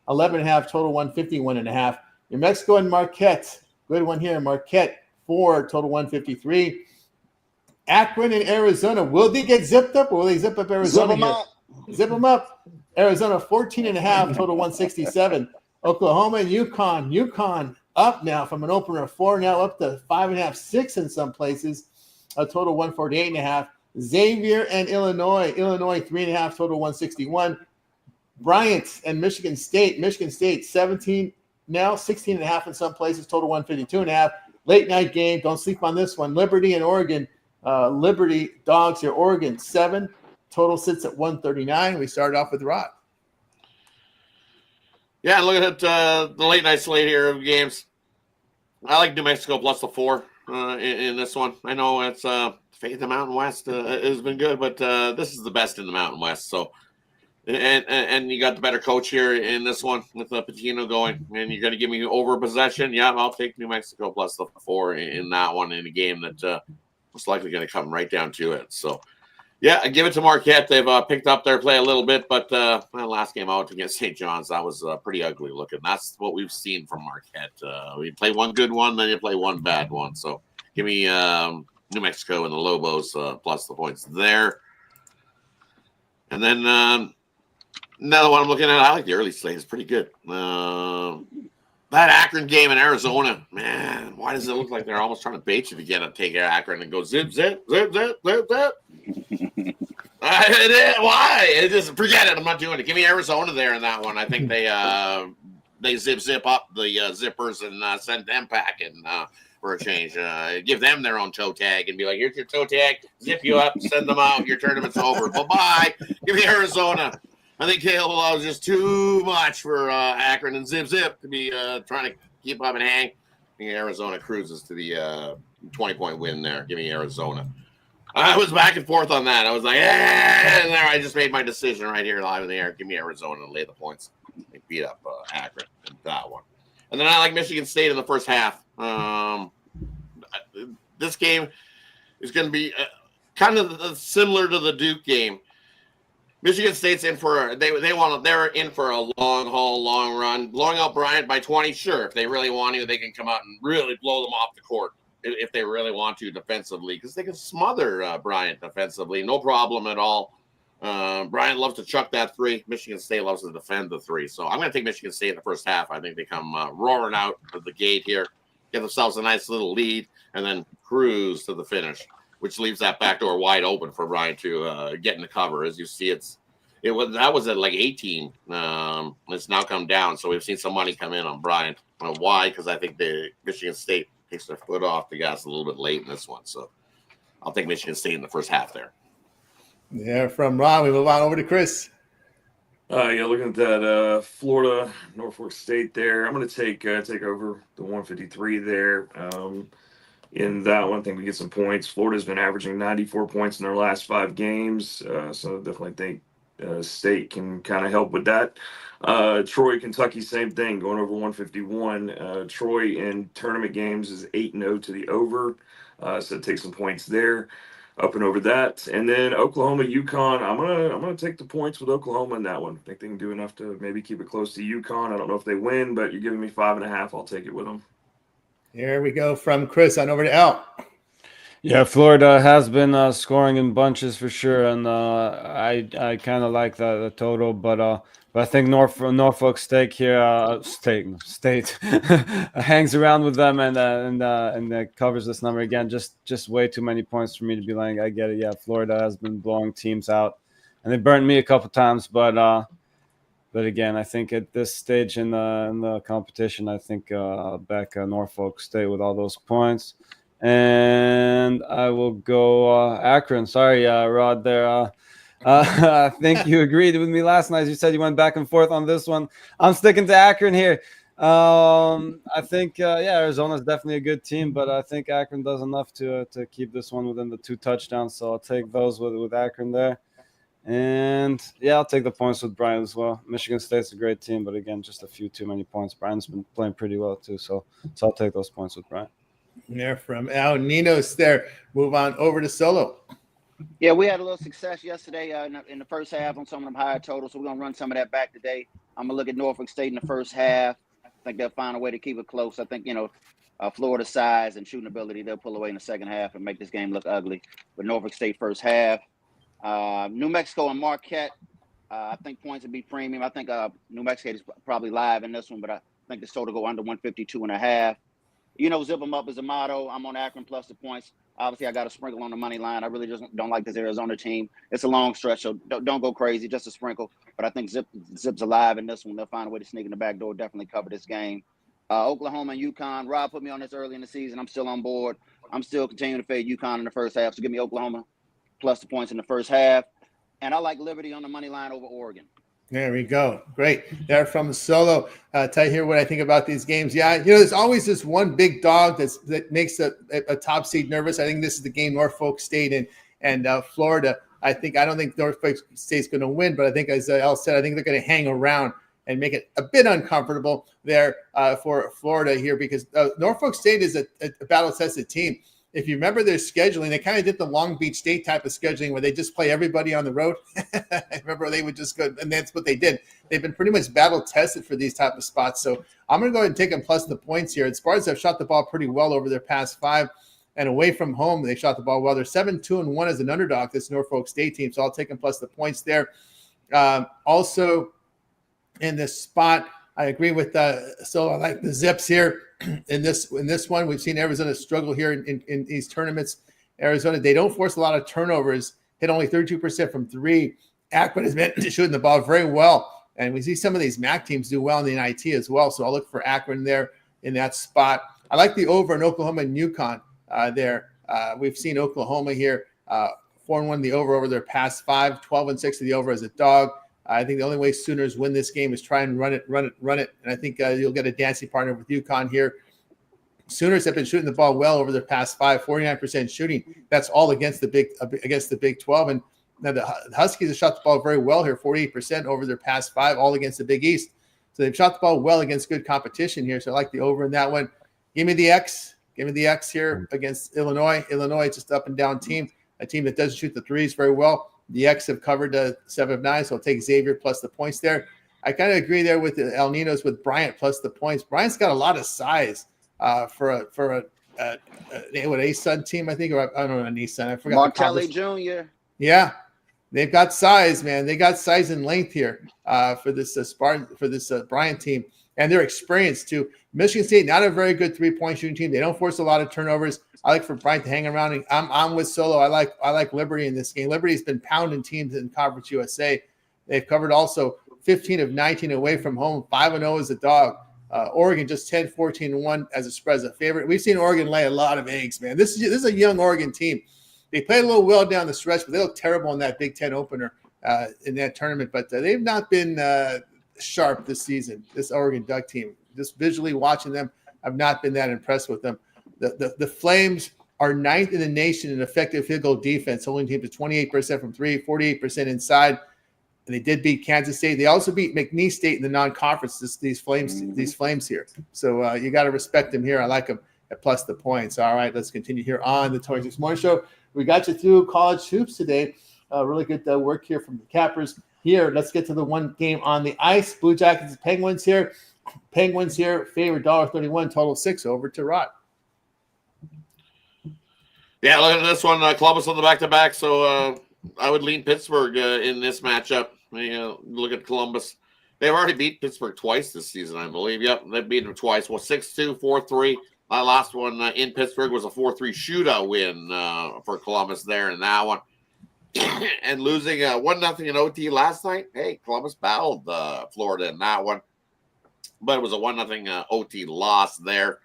11.5, total 151.5. New Mexico and Marquette, good one here. Marquette 4, total 153. Akron and Arizona, will they get zipped up or will they zip up Arizona? Zip them up. Arizona 14.5, total 167. Oklahoma and UConn. UConn up now from an opener of 4, now up to 5.5, 6 in some places. A total 148.5. Xavier and Illinois. Illinois 3.5, total 161. Bryant and Michigan State. Michigan State 17, now 16.5 in some places, total 152.5. Late night game. Don't sleep on this one. Liberty and Oregon. Liberty dogs here. Oregon 7. Total sits at 139. We started off with Rod. Yeah, looking at the late night slate here of games. I like New Mexico plus the 4 in this one. I know it's Faith in the Mountain West has been good, but this is the best in the Mountain West. So, and you got the better coach here in this one with Patino going, and you're going to give me over possession. Yeah, I'll take New Mexico plus the 4 in that one in a game that most likely going to come right down to it. So, yeah, I give it to Marquette. They've picked up their play a little bit, but my last game out against St. John's, that was pretty ugly looking. That's what we've seen from Marquette. We play one good one, then you play one bad one. So give me New Mexico and the Lobos plus the points there. And then another one I'm looking at, I like the early slate. It's pretty good. That Akron game in Arizona, man, why does it look like they're almost trying to bait you to take Akron and go zip, zip, zip, zip, zip, zip? Why? Just forget it. I'm not doing it. Give me Arizona there in that one. I think they zip up the zippers and send them packing for a change. Give them their own toe tag and be like, here's your toe tag. Zip you up. Send them out. Your tournament's over. Bye-bye. Give me Arizona. I think Caleb allows just too much for Akron and Zip to be trying to keep up and hang. I think Arizona cruises to the 20-point win there. Give me Arizona. I was back and forth on that. I was like, and there I just made my decision right here live in the air. Give me Arizona and lay the points. They beat up Akron in that one. And then I like Michigan State in the first half. This game is going to be kind of similar to the Duke game. Michigan State's in for they're in for a long haul, long run. Blowing out Bryant by 20, sure. If they really want to, they can come out and really blow them off the court if they really want to defensively, because they can smother Bryant defensively, no problem at all. Bryant loves to chuck that 3. Michigan State loves to defend the 3. So I'm going to take Michigan State in the first half. I think they come roaring out of the gate here, get themselves a nice little lead, and then cruise to the finish, which leaves that back door wide open for Bryant to get in the cover. As you see, that was at like 18. It's now come down, so we've seen some money come in on Bryant. Why? Because I think the Michigan State takes their foot off the gas a little bit late in this one. So I'll take Michigan State in the first half there. Yeah, from Ron, we move on over to Chris. Yeah, looking at that Florida, Norfolk State there. I'm going to take over the 153 there. In that one, I think we get some points. Florida's been averaging 94 points in their last 5 games, so definitely think State can kind of help with that. Troy, Kentucky, same thing, going over 151. Troy in tournament games is 8-0 to the over, so take some points there, up and over that. And then Oklahoma, UConn. I'm gonna take the points with Oklahoma in that one. I think they can do enough to maybe keep it close to UConn. I don't know if they win, but you're giving me 5.5. I'll take it with them. Here we go from Chris on over to Al. Yeah, Florida has been scoring in bunches for sure, and I kind of like the total, but I think Norfolk State here, State hangs around with them and covers this number again. Just way too many points for me to be like, I get it. Yeah, Florida has been blowing teams out, and they burned me a couple times, but again, I think at this stage in the competition, I think back Norfolk State with all those points. And I will go Akron. Sorry, Rod, there. I think you agreed with me last night. You said you went back and forth on this one. I'm sticking to Akron here. I think, Arizona is definitely a good team, but I think Akron does enough to keep this one within the 2 touchdowns. So I'll take those with Akron there. And, I'll take the points with Bryant as well. Michigan State's a great team, but again, just a few too many points. Bryant's been playing pretty well too, so I'll take those points with Bryant. There from Al Ninos there. Move on over to Solo. Yeah, we had a little success yesterday in the first half on some of them higher totals, so we're going to run some of that back today. I'm going to look at Norfolk State in the first half. I think they'll find a way to keep it close. I think, Florida's size and shooting ability, they'll pull away in the second half and make this game look ugly. But Norfolk State first half. New Mexico and Marquette. I think points would be premium. I think New Mexico is probably live in this one, but I think the total go under 152.5. Zip them up is a motto. I'm on Akron plus the points. Obviously, I got a sprinkle on the money line. I really just don't like this Arizona team. It's a long stretch, so don't go crazy, just a sprinkle. But I think Zip's alive in this one. They'll find a way to sneak in the back door, definitely cover this game. Oklahoma and UConn. Rob put me on this early in the season. I'm still on board. I'm still continuing to fade UConn in the first half, so give me Oklahoma plus the points in the first half. And I like Liberty on the money line over Oregon. There we go. Great. There from Solo. Tell you here what I think about these games. Yeah, there's always this one big dog that makes a top seed nervous. I think this is the game Norfolk State and Florida. I don't think Norfolk State's going to win, but I think, as Al said, I think they're going to hang around and make it a bit uncomfortable there for Florida here, because Norfolk State is a battle-tested team. If you remember their scheduling, they kind of did the Long Beach State type of scheduling where they just play everybody on the road. I remember they would just go, and that's what they did. They've been pretty much battle tested for these type of spots. So I'm going to go ahead and take them plus the points here. As far as they've shot the ball pretty well over their past 5, and away from home, they shot the ball well. They're 7-2-1 as an underdog, this Norfolk State team. So I'll take them plus the points there. Also in this spot, I agree with so I like the Zips here. In this one, we've seen Arizona struggle here in these tournaments. Arizona, they don't force a lot of turnovers, hit only 32% from 3. Akron has been shooting the ball very well, and we see some of these MAC teams do well in the NIT as well, so I'll look for Akron there in that spot. I like the over in Oklahoma and UConn there. We've seen Oklahoma here 4-1 the over their past 5, 12-6 to the over as a dog. I think the only way Sooners win this game is try and run it. And I think you'll get a dancing partner with UConn here. Sooners have been shooting the ball well over their past 5, 49% shooting. That's all against the Big 12. And now the Huskies have shot the ball very well here, 48% over their past 5, all against the Big East. So they've shot the ball well against good competition here. So I like the over in that one. Give me the X. Give me the X here against Illinois. Illinois, just up and down team, a team that doesn't shoot the threes very well. The X have covered 7 of 9, so I'll take Xavier plus the points there. I kind of agree there with the El Ninos with Bryant plus the points. Bryant's got a lot of size for a A-Sun team, I think, or I don't know, an A-Sun. I forgot. Martelli Jr. Yeah, they've got size, man. They got size and length here for this Bryant team, and they're experienced too. Michigan State, not a very good 3-point shooting team. They don't force a lot of turnovers. I like for Bryant to hang around. And I'm with Solo. I like Liberty in this game. Liberty's been pounding teams in Conference USA. They've covered also 15 of 19 away from home, 5-0 as a dog. Oregon just 10, 14-1 as a spread as a favorite. We've seen Oregon lay a lot of eggs, man. This is a young Oregon team. They played a little well down the stretch, but they look terrible in that Big Ten opener in that tournament. But they've not been sharp this season, this Oregon Duck team. Just visually watching them, I've not been that impressed with them. The Flames are 9th in the nation in effective field goal defense, holding teams to 28% from 3, 48% inside. And they did beat Kansas State. They also beat McNeese State in the non-conference. These Flames here. So you got to respect them here. I like them at plus the points. All right, let's continue here on the 26 Morning Show. We got you through college hoops today. Really good work here from the Cappers. Here, let's get to the one game on the ice. Blue Jackets, Penguins here. Penguins here, favorite $1.31, total 6 over to Rod. Yeah, look at this one. Columbus on the back-to-back, so I would lean Pittsburgh in this matchup. Look at Columbus. They've already beat Pittsburgh twice this season, I believe. Yep, they've beaten them twice. Well, 6-2, 4-3. My last one in Pittsburgh was a 4-3 shootout win for Columbus there in that one. And losing 1-0 in OT last night. Hey, Columbus battled Florida in that one. But it was a 1-0 OT loss there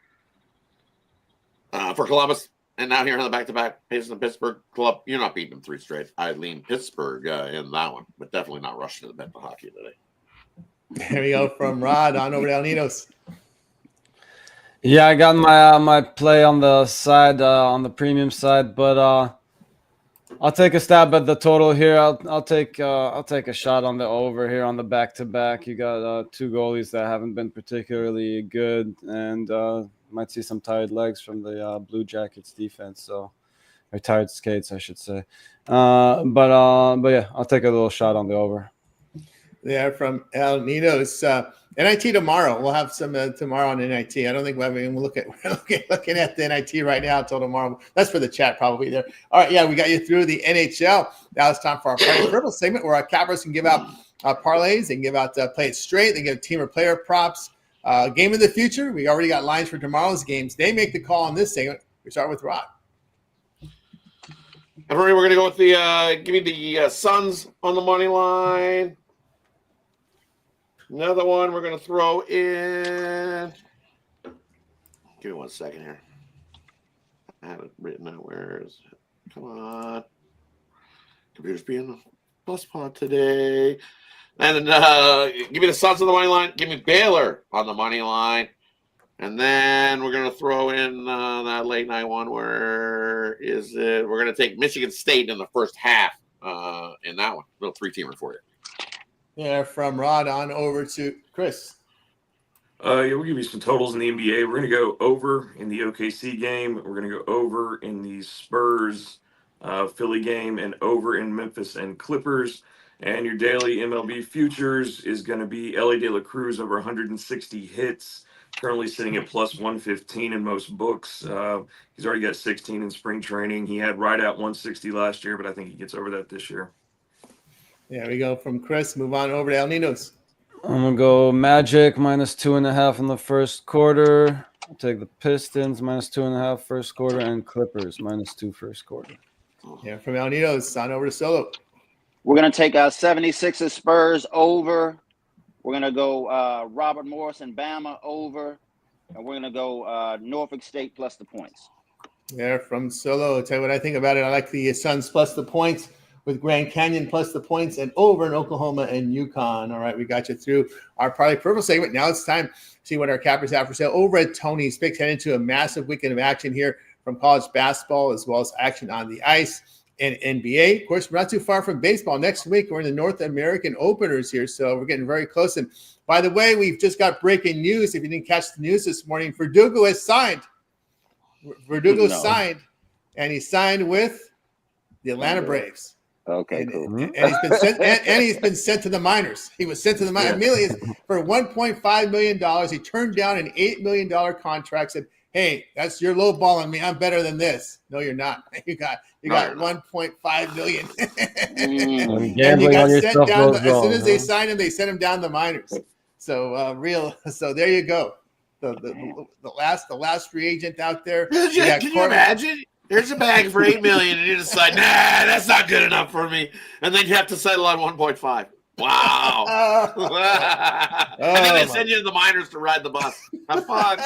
for Columbus. And now here on the back-to-back, Pittsburgh club, you're not beating them 3 straight. I lean Pittsburgh in that one, but definitely not rushing to the bet for hockey today. There we go from Rod on over to El Ninos. Yeah, I got my play on the side, on the premium side, but I'll take a stab at the total here. I'll take a shot on the over here on the back-to-back. You got 2 goalies that haven't been particularly good, and might see some tired legs from the Blue Jackets defense. So, or tired skates, I should say. But yeah, I'll take a little shot on the over. Yeah, from El Ninos. NIT tomorrow. We'll have some tomorrow on NIT. I don't think we're looking at the NIT right now until tomorrow. That's for the chat probably there. All right, yeah, we got you through the NHL. Now it's time for our Parlay Purple segment where our cappers can give out parlays. They can give out play it straight. They give team or player props. Game of the future. We already got lines for tomorrow's games. They make the call on this segment. We start with Rod. Everybody, we're going to go with the give me the Suns on the money line. Another one we're going to throw in. Give me 1 second here. I have it written out. Where is it? Come on. Computer's being a plus pod today. And then give me the Suns on the money line. Give me Baylor on the money line. And then we're going to throw in that late night one. Where is it? We're going to take Michigan State in the first half in that one. Little 3-teamer for you. Yeah, from Rod on over to Chris. We'll give you some totals in the NBA. We're going to go over in the OKC game. We're going to go over in the Spurs Philly game and over in Memphis and Clippers. And your daily MLB futures is going to be LA De La Cruz over 160 hits, currently sitting at plus 115 in most books. He's already got 16 in spring training. He had right at 160 last year, but I think he gets over that this year. There we go from Chris. Move on over to El Ninos. I'm going to go Magic minus 2.5 in the first quarter. I'll take the Pistons minus 2.5 first quarter and Clippers minus 2 first quarter. Yeah, from El Ninos on over to Solo. We're going to take 76ers Spurs over. We're going to go Robert Morris and Bama over. And we're going to go Norfolk State plus the points. Yeah, from Solo. I'll tell you what I think about it. I like the Suns plus the points with Grand Canyon plus the points and over in Oklahoma and Yukon. All right, we got you through our Parlay Purple segment. Now it's time to see what our cappers have for sale over at Tony's Picks. Heading into a massive weekend of action here from college basketball as well as action on the ice and NBA. Of course, we're not too far from baseball. Next week, we're in the North American openers here, so we're getting very close. And by the way, we've just got breaking news. If you didn't catch the news this morning, Verdugo has signed. Signed, and he signed with the Atlanta Braves. Okay, cool. And he's been sent to the minors. He was sent to the minors immediately for $1.5 million. He turned down an $8 million contract. Said, "Hey, that's your low ball on me. I'm better than this." No, you're not. You got 1.5 million. And you got sent down. As soon as they signed him, they sent him down the minors. So So there you go. The last free agent out there. Can you imagine? Here's a bag for $8 million, and you decide, nah, that's not good enough for me, and then you have to settle on 1.5. Wow! And then they send you to the minors to ride the bus. Have fun.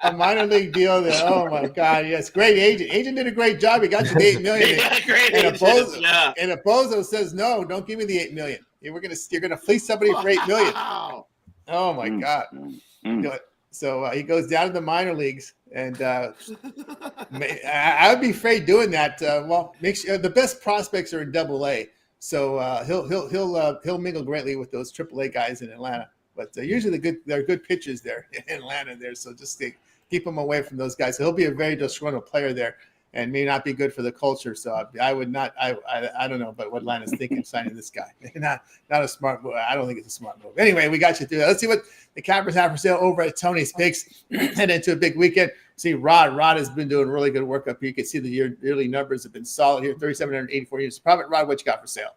A minor league deal there. Oh my God! Yes, great agent. Agent did a great job. He got you the $8 million. Great and agent. And a bozo says, "No, don't give me the $8 million. You're gonna fleece somebody for $8 million." Oh my God! You know, so he goes down to the minor leagues, and I would be afraid doing that. Make sure the best prospects are in Double-A, so he'll mingle greatly with those Triple-A guys in Atlanta. But usually they're good pitchers there in Atlanta. There, so just keep him away from those guys. So he'll be a very disgruntled player there, and may not be good for the culture. So I would not. I don't know, but what Atlanta's thinking signing this guy. Not a smart move. I don't think it's a smart move. Anyway, we got you through that. Let's see what the cappers have for sale over at Tony's Picks. Head into a big weekend. See, Rod has been doing really good work up here. You can see the yearly numbers have been solid here. 3,784 units of profit. Rod, what you got for sale?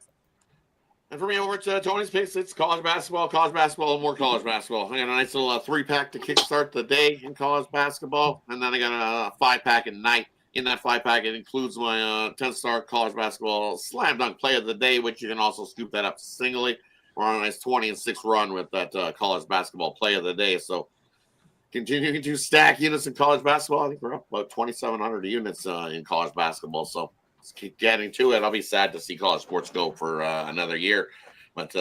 And for me, over to Tony's Picks, it's college basketball, and more college basketball. I got a nice little 3-pack to kickstart the day in college basketball, and then I got a 5-pack at night. In that 5-pack, it includes my 10-star college basketball slam dunk play of the day, which you can also scoop that up singly. We're on a nice 20-6 run with that college basketball play of the day. So continuing to stack units in college basketball. I think we're up about 2,700 units in college basketball. So let's keep getting to it. I'll be sad to see college sports go for another year, but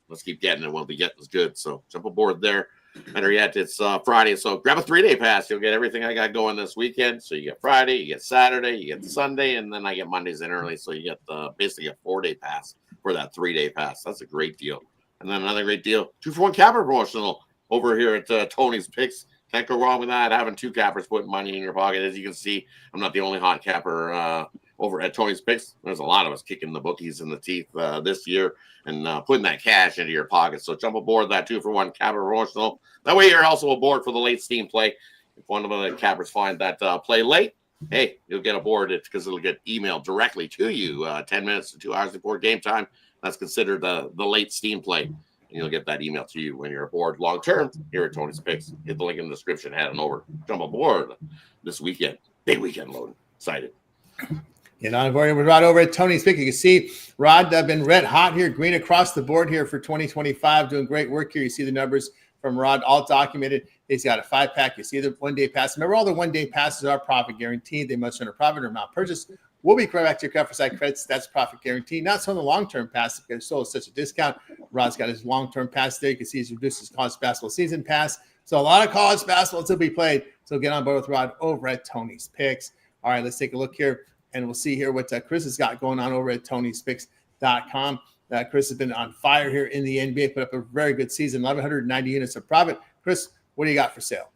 let's keep getting it. We'll be getting as good. So jump aboard there. Better yet, it's Friday. So grab a 3-day pass. You'll get everything I got going this weekend. So you get Friday, you get Saturday, you get Sunday, and then I get Mondays in early. So you get basically a 4-day pass for that 3-day pass. That's a great deal. And then another great deal, 2-for-1 capper promotional over here at Tony's Picks. Can't go wrong with that. Having 2 cappers putting money in your pocket. As you can see, I'm not the only hot capper over at Tony's Picks. There's a lot of us kicking the bookies in the teeth this year and putting that cash into your pocket. So jump aboard that 2-for-1 capper promotional. That way you're also aboard for the late steam play. If one of the cappers find that play late, hey, you'll get aboard it because it'll get emailed directly to you 10 minutes to 2 hours before game time. That's considered the late Steam play. And you'll get that email to you when you're aboard long term here at Tony's Picks. Hit the link in the description, head on over, jump aboard this weekend. Big weekend loading. Excited. Get on board with Rod over at Tony's Pick. You can see Rod been red hot here, green across the board here for 2025, doing great work here. You see the numbers from Rod, all documented. He's got a 5-pack. You see the one-day pass. Remember, all the one-day passes are profit guaranteed. They must earn a profit or amount purchased. We'll be correct back to your cover side credits. That's profit guaranteed. Not so on the long-term pass because so is such a discount. Rod's got his long-term pass there. You can see he's reduced his college basketball season pass. So a lot of college basketball to be played. So get on board with Rod over at Tony's Picks. All right, let's take a look here. And we'll see here what Chris has got going on over at Tony'sPicks.com. Chris has been on fire here in the NBA, put up a very good season, 1,190 units of profit. Chris, what do you got for sale?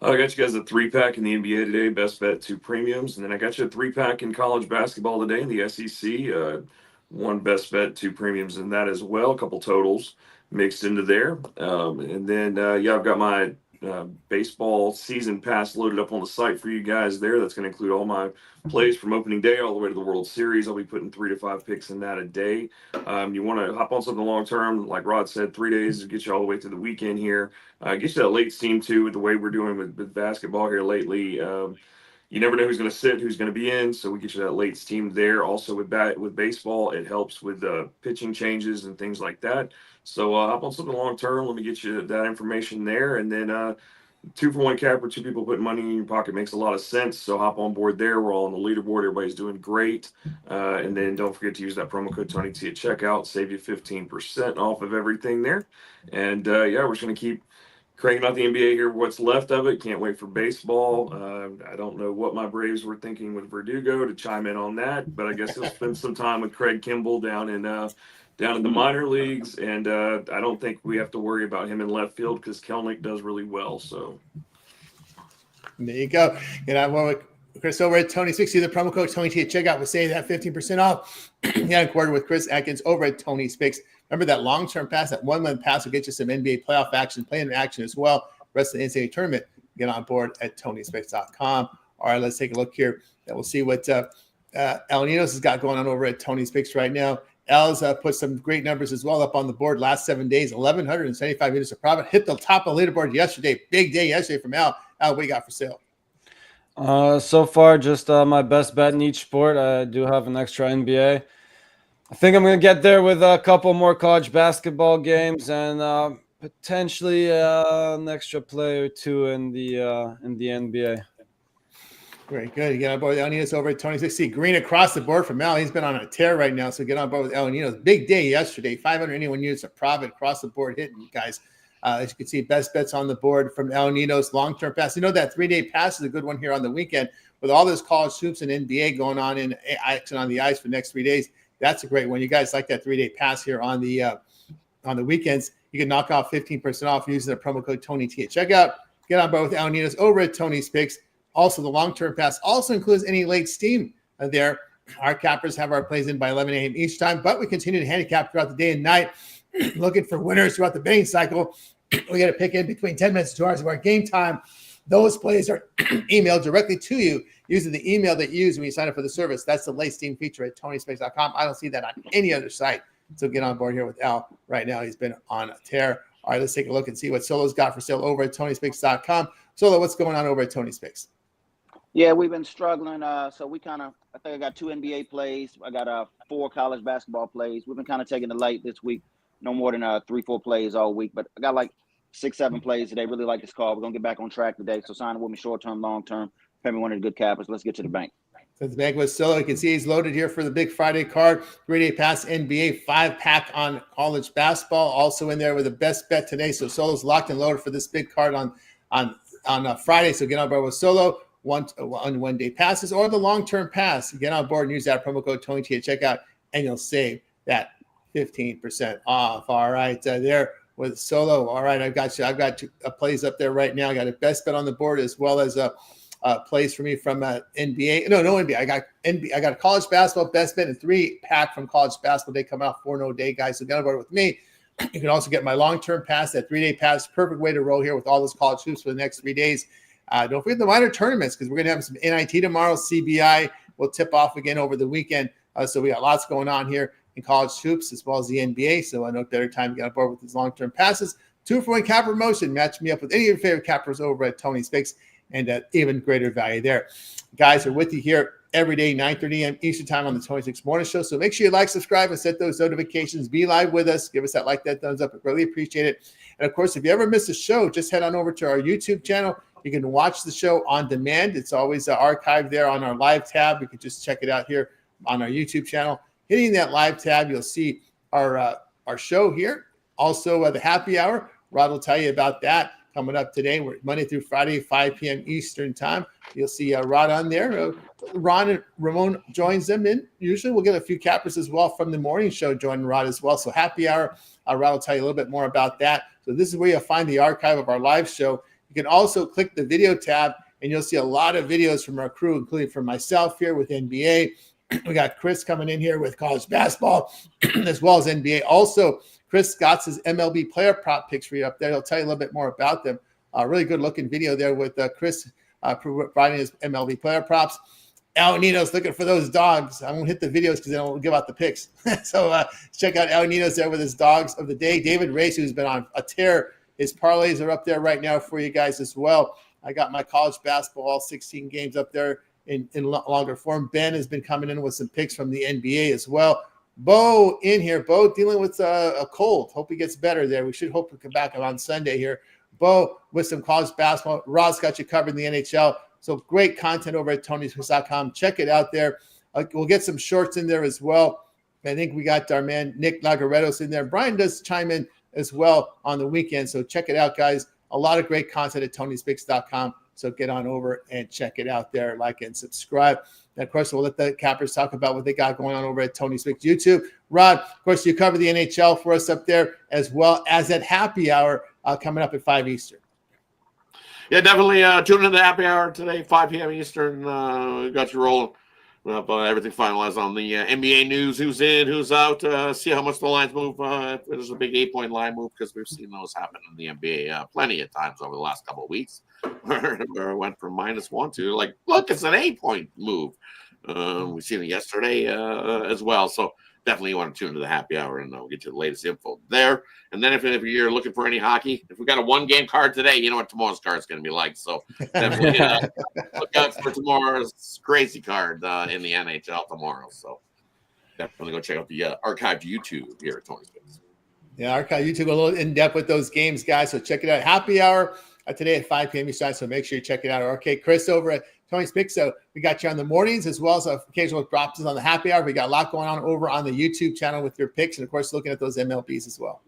I got you guys a 3-pack in the NBA today, best bet 2 premiums. And then I got you a 3-pack in college basketball today in the SEC. 1 best bet 2 premiums in that as well, a couple totals mixed into there. And then, I've got my baseball season pass loaded up on the site for you guys there. That's going to include all my plays from opening day all the way to the World Series. I'll be putting 3 to 5 picks in that a day. You want to hop on something long term, like Rod said, 3 days to get you all the way to the weekend here. Get you that late steam too with the way we're doing with basketball here lately. You never know who's going to sit, who's going to be in, so we get you that late steam there. Also with baseball, it helps with pitching changes and things like that. So hop on something long term. Let me get you that information there, and then 2-for-1 capper, 2 people putting money in your pocket makes a lot of sense. So hop on board there. We're all on the leaderboard. Everybody's doing great. And then don't forget to use that promo code TonyT at checkout. Save you 15% off of everything there. And we're just going to keep cranking out the NBA here. What's left of it. Can't wait for baseball. I don't know what my Braves were thinking with Verdugo to chime in on that, but I guess he'll spend some time with Craig Kimball down in the minor leagues, and I don't think we have to worry about him in left field because Kelnick does really well. So there you go. Chris over at Tony's Picks. See the promo code TonyT at checkout. We'll save that 15% off. In quarter with Chris Atkins over at Tony's Picks. Remember that long-term pass, that 1-month pass will get you some NBA playoff action, play-in action as well. Rest of the NCAA tournament, get on board at Tony'sPicks.com. All right, let's take a look here. And we'll see what El Ninos has got going on over at Tony's Picks right now. El's put some great numbers as well up on the board last 7 days, 1,175 units of profit. Hit the top of the leaderboard yesterday. Big day yesterday from El. El, what do you got for sale? So far, just my best bet in each sport. I do have an extra NBA. I think I'm going to get there with a couple more college basketball games and potentially an extra play or 2 in the NBA. Very good. Get on board with El Ninos over at Tony's Picks. See green across the board from El. He's been on a tear right now, so get on board with El Ninos. Big day yesterday. 581 units of profit across the board hitting, guys. As you can see, best bets on the board from El Ninos. Long-term pass. You know that 3-day pass is a good one here on the weekend with all this college hoops and NBA going on in action on the ice for the next 3 days. That's a great one. You guys like that 3-day pass here on the weekends. You can knock off 15% off using the promo code TonyT at checkout. Get on board with El Ninos over at Tony's Picks. Also, the long-term pass also includes any late steam there. Our cappers have our plays in by 11 a.m. each time, but we continue to handicap throughout the day and night, looking for winners throughout the betting cycle. We got to pick in between 10 minutes to 2 hours of our game time. Those plays are emailed directly to you using the email that you use when you sign up for the service. That's the late steam feature at Tony'sPicks.com. I don't see that on any other site. So get on board here with Al right now. He's been on a tear. All right, let's take a look and see what Solo's got for sale over at Tony'sPicks.com. Solo, what's going on over at Tony's Picks? Yeah, we've been struggling. So we I think I got 2 NBA plays. I got 4 college basketball plays. We've been kind of taking the light this week. No more than 3-4 plays all week. But I got like 6-7 plays today. Really like this call. We're going to get back on track today. So sign with me short-term, long-term. Pay me one of the good cappers. Let's get to the bank. So the bank was Solo. You can see he's loaded here for the big Friday card. 3-day pass NBA, 5-pack on college basketball. Also in there with the best bet today. So Solo's locked and loaded for this big card on Friday. So get on board with Solo. One-day passes or the long-term pass. Get on board and use that promo code TonyT at checkout, and you'll save that 15% off. All right, there with Solo. All right, I've got plays up there right now. I got a best bet on the board as well as a plays for me from NBA. No NBA. I got NBA. I got a college basketball best bet and 3-pack from college basketball day coming out 4-0 day, guys. So get on board with me. You can also get my long-term pass, that 3-day pass. Perfect way to roll here with all those college hoops for the next 3 days. Don't forget the minor tournaments because we're going to have some NIT tomorrow. CBI will tip off again over the weekend. So we got lots going on here in college hoops as well as the NBA. So I know better time to get on board with these long-term passes. 2-for-1 cap promotion. Match me up with any of your favorite cappers over at Tony's Picks, and even greater value there. Guys are with you here every day, 9:30 a.m. Eastern time on the 26 Morning Show. So make sure you like, subscribe, and set those notifications. Be live with us. Give us that like, that thumbs up. I really appreciate it. And, of course, if you ever miss a show, just head on over to our YouTube channel. You can watch the show on demand. It's always archived there on our live tab. You can just check it out here on our YouTube channel. Hitting that live tab, you'll see our show here. Also, the happy hour. Rod will tell you about that coming up today. We're Monday through Friday, 5 p.m. Eastern time. You'll see Rod on there. Ron and Ramon joins them in. Usually we'll get a few cappers as well from the morning show joining Rod as well. So happy hour. Rod will tell you a little bit more about that. So this is where you'll find the archive of our live show. You can also click the video tab, and you'll see a lot of videos from our crew, including from myself here with NBA. We got Chris coming in here with college basketball as well as NBA. Also, Chris Scott's his MLB player prop picks for you up there. He'll tell you a little bit more about them. Really good looking video there with Chris providing his MLB player props. Al Nino's looking for those dogs. I won't hit the videos because then we'll give out the picks. So check out Al Nino's there with his dogs of the day. David Race, who's been on a tear. His parlays are up there right now for you guys as well. I got my college basketball, all 16 games up there in longer form. Ben has been coming in with some picks from the NBA as well. Bo in here. Bo dealing with a cold. Hope he gets better there. We should hope to come back on Sunday here. Bo with some college basketball. Rod's got you covered in the NHL. So great content over at TonySwitz.com. Check it out there. We'll get some shorts in there as well. I think we got our man Nick Lagarettos in there. Brian does chime in as well on the weekend. So check it out, guys. A lot of great content at TonySwitz.com. So get on over and check it out there. Like and subscribe. And, of course, we'll let the cappers talk about what they got going on over at Tony Switz YouTube. Rod, of course, you cover the NHL for us up there as well as at happy hour coming up at 5 Eastern. Yeah, definitely tune in to the happy hour today, 5 p.m. Eastern. We got you rolling. We'll have everything finalized on the NBA news, who's in, who's out, see how much the lines move. If there's a big 8-point line move, because we've seen those happen in the NBA plenty of times over the last couple of weeks, where it went from -1 to like, look, it's an 8-point move. We've seen it yesterday as well. So definitely you want to tune into the happy hour, and we'll get you the latest info there. And then if you're looking for any hockey, if we got a 1-game card today, you know what tomorrow's card is going to be like. So definitely look out for tomorrow's crazy card in the NHL tomorrow. So definitely go check out the archived YouTube here at Tony's Picks. Yeah, archive YouTube a little in depth with those games, guys. So check it out. Happy hour today at 5 p.m. Eastern. So make sure you check it out. Okay, Chris over at Tony's Picks. So we got you on the mornings as well as occasional drops on the happy hour. We got a lot going on over on the YouTube channel with your picks, and of course looking at those MLBs as well.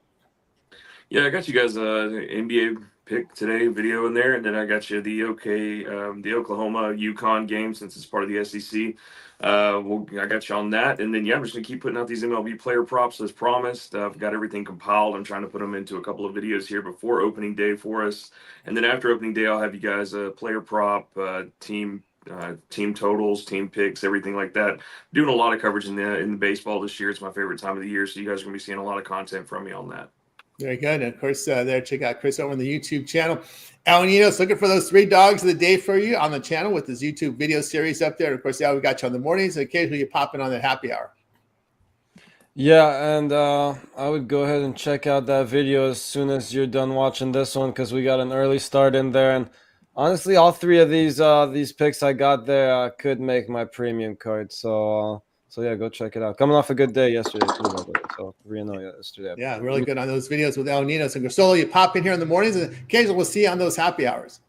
Yeah, I got you guys NBA pick today video in there, and then I got you the Oklahoma UConn game since it's part of the SEC. I got you on that, and then I'm just gonna keep putting out these MLB player props as promised. I've got everything compiled. I'm trying to put them into a couple of videos here before opening day for us, and then after opening day, I'll have you guys a player prop, team totals, team picks, everything like that. Doing a lot of coverage in the baseball this year. It's my favorite time of the year, so you guys are gonna be seeing a lot of content from me on that. Very good. And of course, there, check out Chris over on the YouTube channel. Al Nino's looking for those 3 dogs of the day for you on the channel with his YouTube video series up there. And of course, we got you on the mornings. And occasionally you pop in on the happy hour. Yeah, and I would go ahead and check out that video as soon as you're done watching this one because we got an early start in there. And honestly, all 3 of these picks I got there could make my premium card. So yeah, go check it out. Coming off a good day yesterday too, by the way. So 3-0 yesterday. Yeah, really good on those videos with El Nino. So Grisolo, you pop in here in the mornings, and occasionally we'll see you on those happy hours.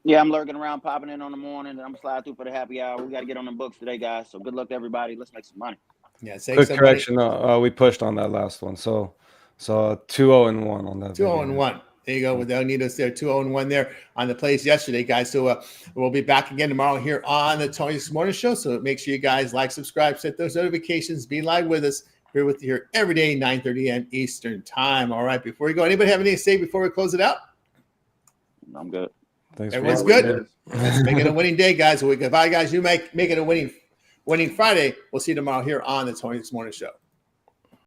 Yeah, I'm lurking around, popping in on the morning, and I'm sliding through for the happy hour. We got to get on the books today, guys. So good luck to everybody. Let's make some money. Yeah, quick correction. We pushed on that last one. So 2-0-1 on that. 2-0-1. There you go with El Nino's there, 2-0-1 there on the plays yesterday, guys. So we'll be back again tomorrow here on the Tony's Morning Show. So make sure you guys like, subscribe, set those notifications, be live with us. We're with you here every day, 9:30 a.m. Eastern time. All right, before we go, anybody have anything to say before we close it out? I'm good. Thanks. Everyone's good. Let's make it a winning day, guys. Goodbye, guys. You make it a winning Friday. We'll see you tomorrow here on the Tony's Morning Show.